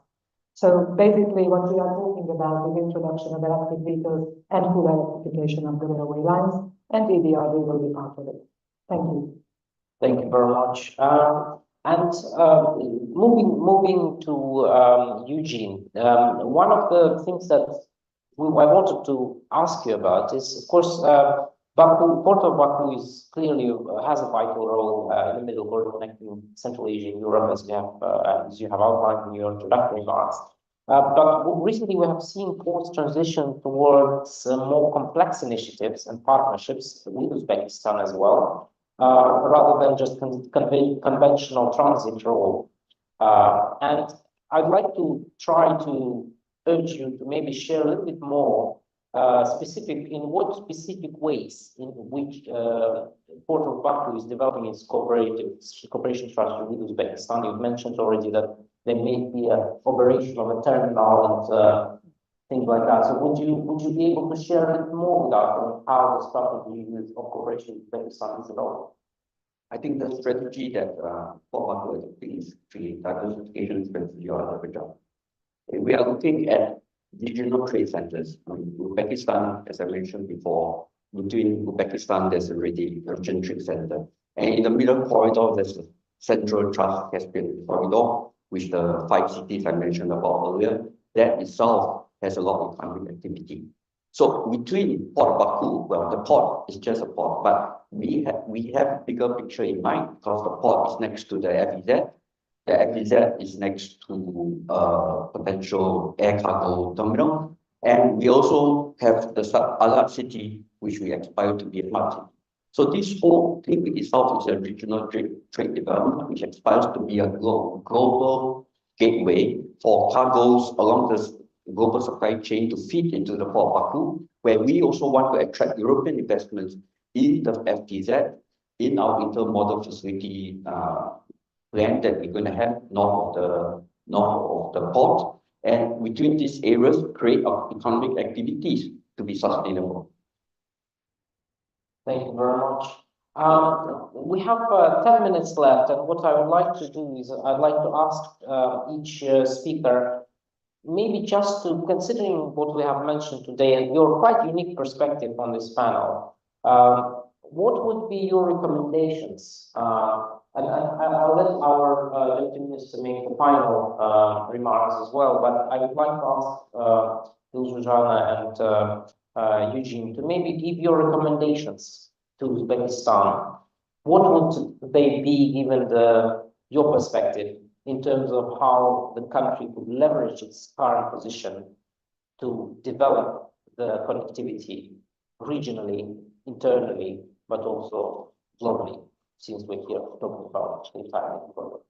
[SPEAKER 3] So basically what we are talking about is the introduction of electric vehicles and full electrification of the railway lines, and EBRD will be part of it. Thank you.
[SPEAKER 1] Thank you very much. Moving to Eugene, one of the things that I wanted to ask you about is, of course, Baku, Port of Baku is clearly has a vital role in the Middle East, connecting Central Asia and Europe, as you have outlined in your introductory remarks. But recently, we have seen ports transition towards more complex initiatives and partnerships with Uzbekistan as well, rather than just conventional transit role. And I'd like to try to urge you to maybe share a little bit more in what specific ways in which Port of Baku is developing its cooperation strategy with Uzbekistan. You've mentioned already that there may be an operation of a terminal and things like that. So would you be able to share a bit more with us on how the strategy of cooperation with Uzbekistan is developed?
[SPEAKER 2] I think the strategy that Port Baku has is diversification strategy or Azerbaijan. We are looking at regional trade centers. Uzbekistan, as I mentioned before, between Uzbekistan, there's already a Russian trade center. And in the middle corridor, there's a Central Trans-Caspian corridor, which the 5 cities I mentioned about earlier, that itself has a lot of economic activity. So between Port Baku, well, the port is just a port, but we have a bigger picture in mind because the port is next to the FEZ. The FEZ is next to potential air cargo terminal. And we also have the Alab city, which we aspire to be a smart city. So this whole thing itself is a regional trade development, which aspires to be a global gateway for cargoes along the global supply chain to feed into the Port Baku where we also want to attract European investments in the FTZ, in our intermodal facility plan that we're going to have north of the port, and between these areas, create economic activities to be sustainable.
[SPEAKER 1] Thank you very much. We have 10 minutes left, and what I would like to do is I'd like to ask each speaker, maybe just to considering what we have mentioned today and your quite unique perspective on this panel, what would be your recommendations? And I'll let our deputy minister make the final remarks as well, but I would like to ask Zuzana and Eugene to maybe give your recommendations to Uzbekistan. What would they be given your perspective in terms of how the country could leverage its current position to develop the connectivity regionally, internally, but also globally, since we're here talking about the entire world?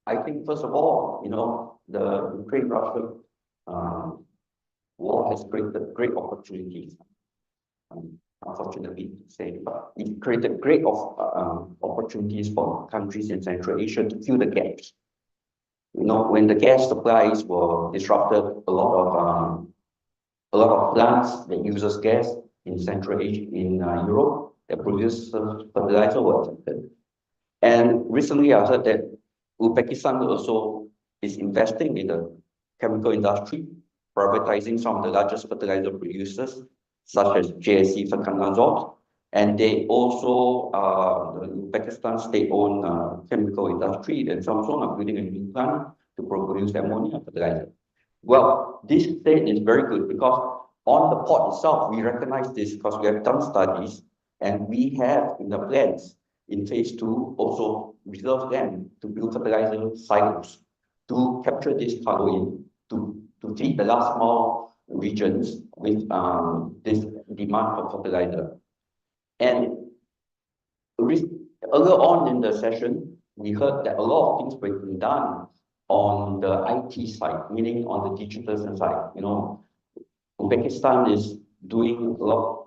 [SPEAKER 2] I think, first of all, the Ukraine-Russia war has created great opportunities. Unfortunately, to say, but it created great opportunities for countries in Central Asia to fill the gaps. When the gas supplies were disrupted, a lot of plants that uses gas in Central Asia, in Europe, that produce fertilizer were affected. And recently, I heard that Uzbekistan also is investing in the chemical industry, privatizing some of the largest fertilizer producers, such as JSC Fakan, and they also, the Uzbekistan state-owned chemical industry, and Samsung are building a new plant to produce ammonia fertilizer. Well, this state is very good because on the port itself, we recognize this because we have done studies, and we have in the plans in phase 2 also reserved land to build fertilizer silos to capture this cargo in to feed the last mile regions with this demand for fertilizer. And earlier on in the session, we heard that a lot of things were being done on the IT side, meaning on the digital side. Uzbekistan is doing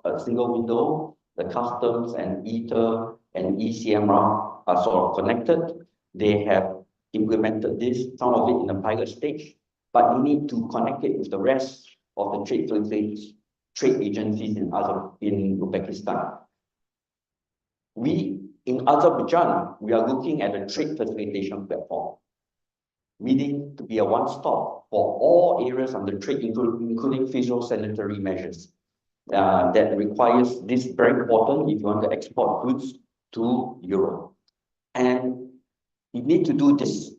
[SPEAKER 2] a single window, the customs and ITER and ECMR are sort of connected. They have implemented this, some of it in the pilot stage, but you need to connect it with the rest of the trade agencies in Uzbekistan. In Azerbaijan, we are looking at a trade facilitation platform, meaning to be a one-stop for all areas under trade, including phytosanitary measures. That requires this very important if you want to export goods to Europe. And you need to do this.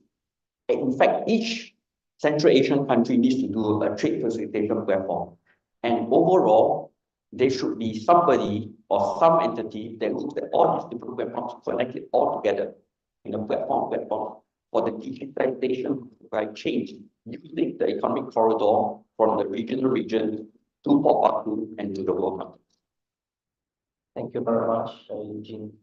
[SPEAKER 2] In fact, each Central Asian country needs to do a trade facilitation platform. And overall, there should be somebody or some entity that looks at all these different platforms, connect it all together in a platform for the digitization by change, using the economic corridor from the regional region to Port Baku and to the world market.
[SPEAKER 1] Thank you very much, Eugene.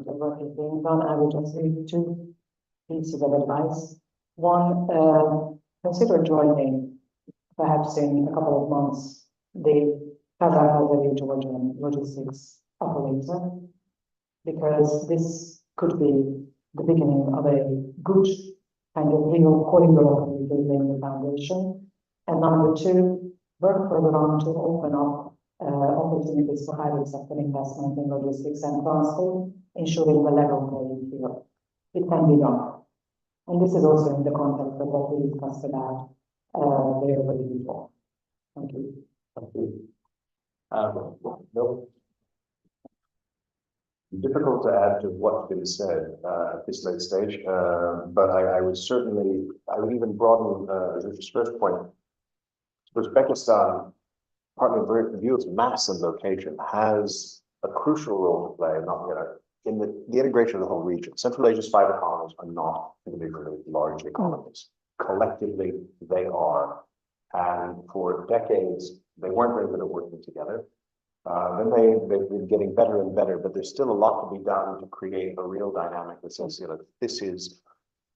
[SPEAKER 3] Work is being done. I will just leave 2 pieces of advice. One, consider joining, perhaps in a couple of months, the Kazakh-Georgian logistics operator, because this could be the beginning of a good kind of real corridor building the foundation. And number 2, work further on to open up opportunities for private sector investment in logistics and transport, ensuring the level playing field. It can be done. And this is also in the context of what we discussed about very before. Thank you.
[SPEAKER 5] Thank you. Bill? Difficult to add to what's been said at this late stage, but I would even broaden Zuz's first point. Uzbekistan, partly in view of its mass and location, has a crucial role to play in the integration of the whole region. Central Asia's 5 economies are not individually large economies. Collectively, they are. And for decades, they weren't very good at working together. Then they've been getting better and better, but there's still a lot to be done to create a real dynamic that says, this is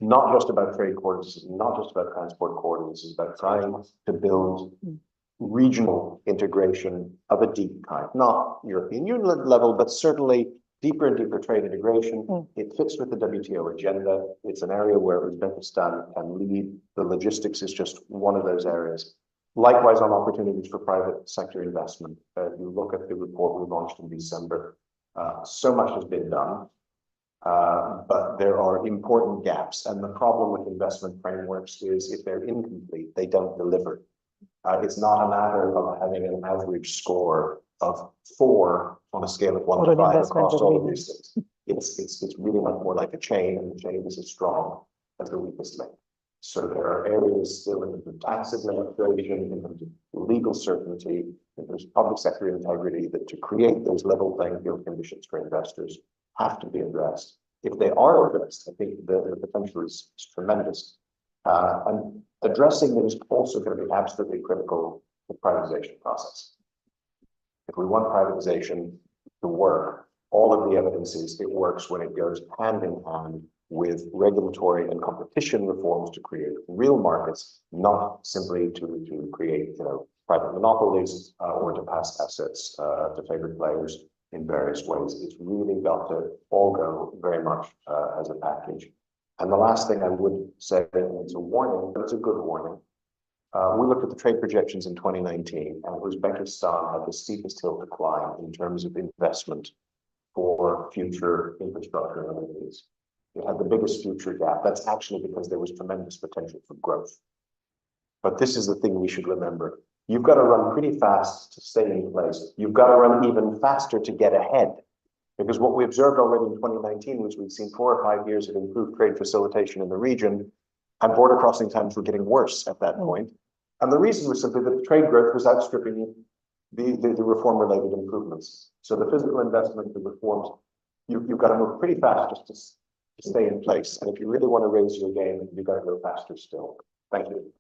[SPEAKER 5] not just about trade corridors, this is not just about transport corridors, this is about trying to build regional integration of a deep kind, not European Union level, but certainly deeper and deeper trade integration. It fits with the WTO agenda. It's an area where Uzbekistan can lead. The logistics is just one of those areas. Likewise, on opportunities for private sector investment. If you look at the report we launched in December, so much has been done, but there are important gaps. And the problem with investment frameworks is if they're incomplete, they don't deliver. It's not a matter of having an average score of 4 on a scale of 1 to 5 across all of these things. It's really much more like a chain, and the chain is as strong as the weakest link. So there are areas still in terms of tax administration, in terms of legal certainty, in terms of public sector integrity, that to create those level playing field conditions for investors have to be addressed. If they are addressed, I think the potential is tremendous. And addressing it is also going to be absolutely critical to the privatization process. If we want privatization to work, all of the evidence is it works when it goes hand in hand with regulatory and competition reforms to create real markets, not simply to create, private monopolies or to pass assets to favored players in various ways. It's really got to all go very much as a package. And the last thing I would say, and it's a warning, but it's a good warning. We looked at the trade projections in 2019, and Uzbekistan had the steepest hill to climb in terms of investment for future infrastructure and other things. It had the biggest future gap. That's actually because there was tremendous potential for growth. But this is the thing we should remember. You've got to run pretty fast to stay in place. You've got to run even faster to get ahead. Because what we observed already in 2019 was we've seen 4 or 5 years of improved trade facilitation in the region, and border crossing times were getting worse at that point. And the reason was simply that the trade growth was outstripping the reform-related improvements. So the physical investment, the reforms, you've got to move pretty fast just to stay in place. And if you really want to raise your game, you've got to go faster still. Thank you.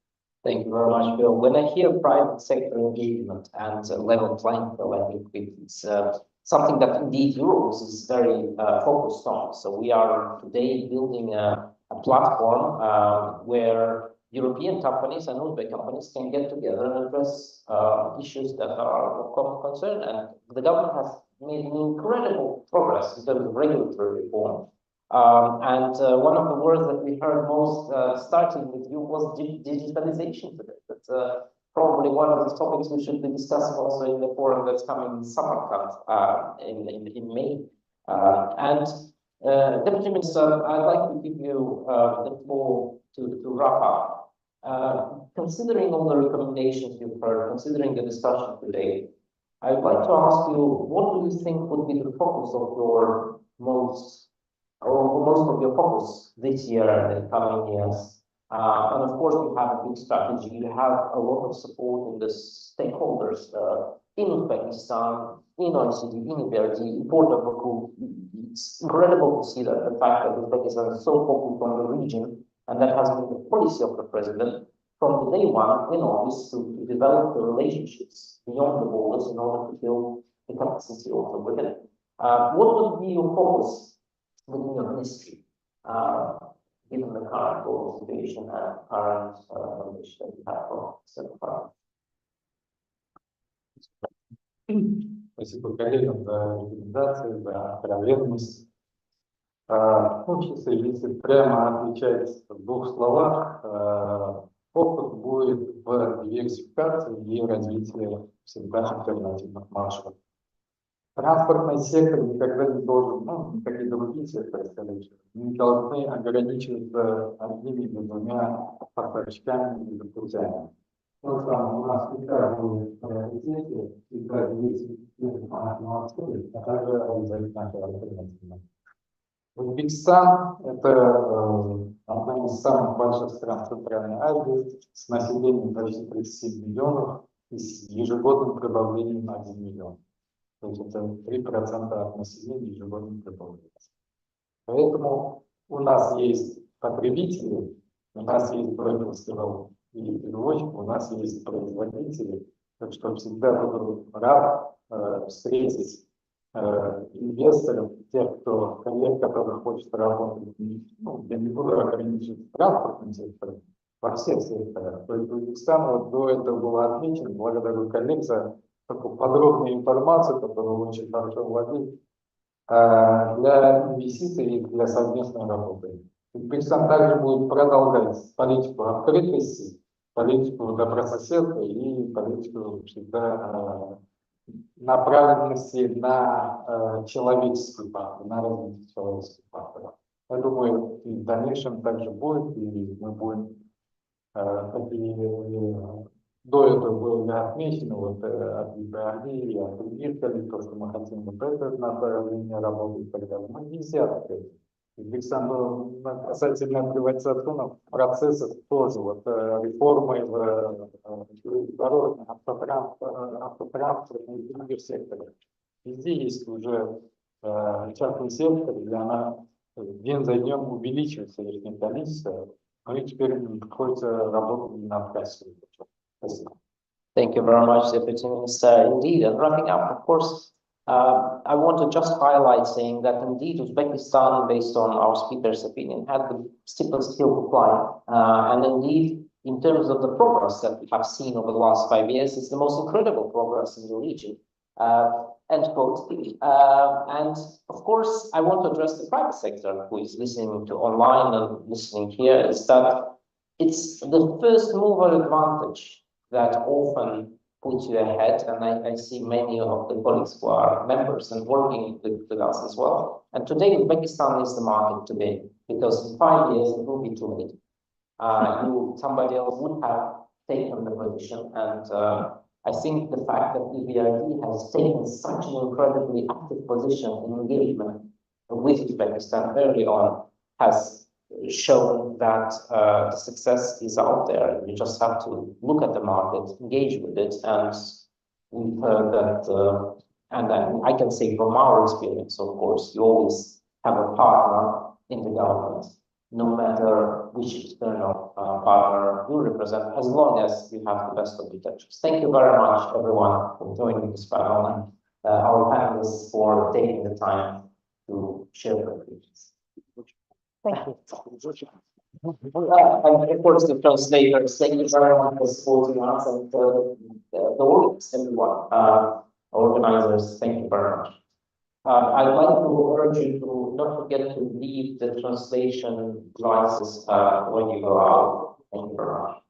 [SPEAKER 1] Thank you very much, Bill. When I hear private sector engagement and level playing field, I think it's something that indeed EUROUZ is very focused on. So we are today building a platform where European companies and Uzbek companies can get together and address issues that are of common concern. And the government has made incredible progress in terms of regulatory reform. And one of the words that we heard most starting with you was digitalization today. That's probably one of the topics we should be discussing also in the forum that's coming in Samarkand in May. Deputy Minister, I'd like to give you the floor to wrap up. Considering all the recommendations you've heard, considering the discussion today, I'd like to ask you, what do you think would be the focus of your most of your focus this year and the coming years? And of course, you have a big strategy. You have a lot of support in the stakeholders in Uzbekistan, in OECD, in EBRD, in Port of Baku. It's incredible to see that the fact that Uzbekistan is so focused on the region, and that has been the policy of the president from the day one in office to develop the relationships beyond the borders in order to build the capacity also within it. What would be your focus within your ministry, given the current global situation and current knowledge that you have from Central?
[SPEAKER 4] Спасибо коллегам за рекомендации, за откровенность. Сейчас, если прямо отвечать в 2 словах, фокус будет в диверсификации и развитии всегда альтернативных маршрутов. Транспортный сектор никогда не должен, никакие другие секторы, не должны ограничиваться одними или 2 поставщиками или путями. У нас всегда будут приоритеты, всегда есть маршруты, а также обязательно альтернативные. Узбекистан – это одна из самых больших стран Центральной Азии с населением почти 37 миллионов и с ежегодным прибавлением на 1 миллион. То есть это 3% от населения ежегодно прибавляется. Поэтому у нас есть потребители, у нас есть брокерский и перевозчик, у нас есть производители. Так что всегда буду рад встретить инвесторов, тех, кто, коллег, которые хочет работать, ну, я не буду ограничивать транспортным сектором, во всех секторах. То есть Узбекистан вот до этого был отмечен, благодарю коллег за такую подробную информацию, которую очень хорошо владеет, для инвестиций и для совместной работы. Узбекистан также будет продолжать политику открытости, политику добрососедства и политику всегда направленности на человеческий фактор, на развитие человеческих факторов. Я думаю, и в дальнейшем также будет, и мы будем такие до этого были отмечены вот от ИБРД и от других коллег, то, что мы хотим вот это направление работы и так далее. Мы нельзя открыть. Узбекистан был касательно приватизационных процессов тоже, вот реформы в дорожных, автотранспортных и других секторах. Везде есть уже частный сектор, где она день за днем увеличивается их количество, но и теперь приходится работать над качеством.
[SPEAKER 1] Thank you very much, Deputy Minister. Indeed, and wrapping up, of course, I want to just highlight saying that indeed Uzbekistan, based on our speaker's opinion, had the steepest hill to climb. And indeed, in terms of the progress that we have seen over the last 5 years, it's the most incredible progress in the region. End quote. And of course, I want to address the private sector who is listening to online and listening here, is that it's the first mover advantage that often puts you ahead, and I see many of the colleagues who are members and working with us as well. And today, Uzbekistan is the market to be, because in 5 years, it will be too late. Somebody else would have taken the position, and I think the fact that EBRD has taken such an incredibly active position in engagement with Uzbekistan early on has shown that the success is out there. You just have to look at the market, engage with it, and we've heard that, and I can say from our experience, of course, you always have a partner in the government, no matter which external partner you represent, as long as you have the best of intentions. Thank you very much, everyone, for joining this panel, and our panelists for taking the time to share their opinions.
[SPEAKER 3] Thank you.
[SPEAKER 1] And of course, the translators, thank you very much for supporting us, and the audience, everyone, organizers, thank you very much. I'd like to urge you to not forget to leave the translation devices when you go out. Thank you very much.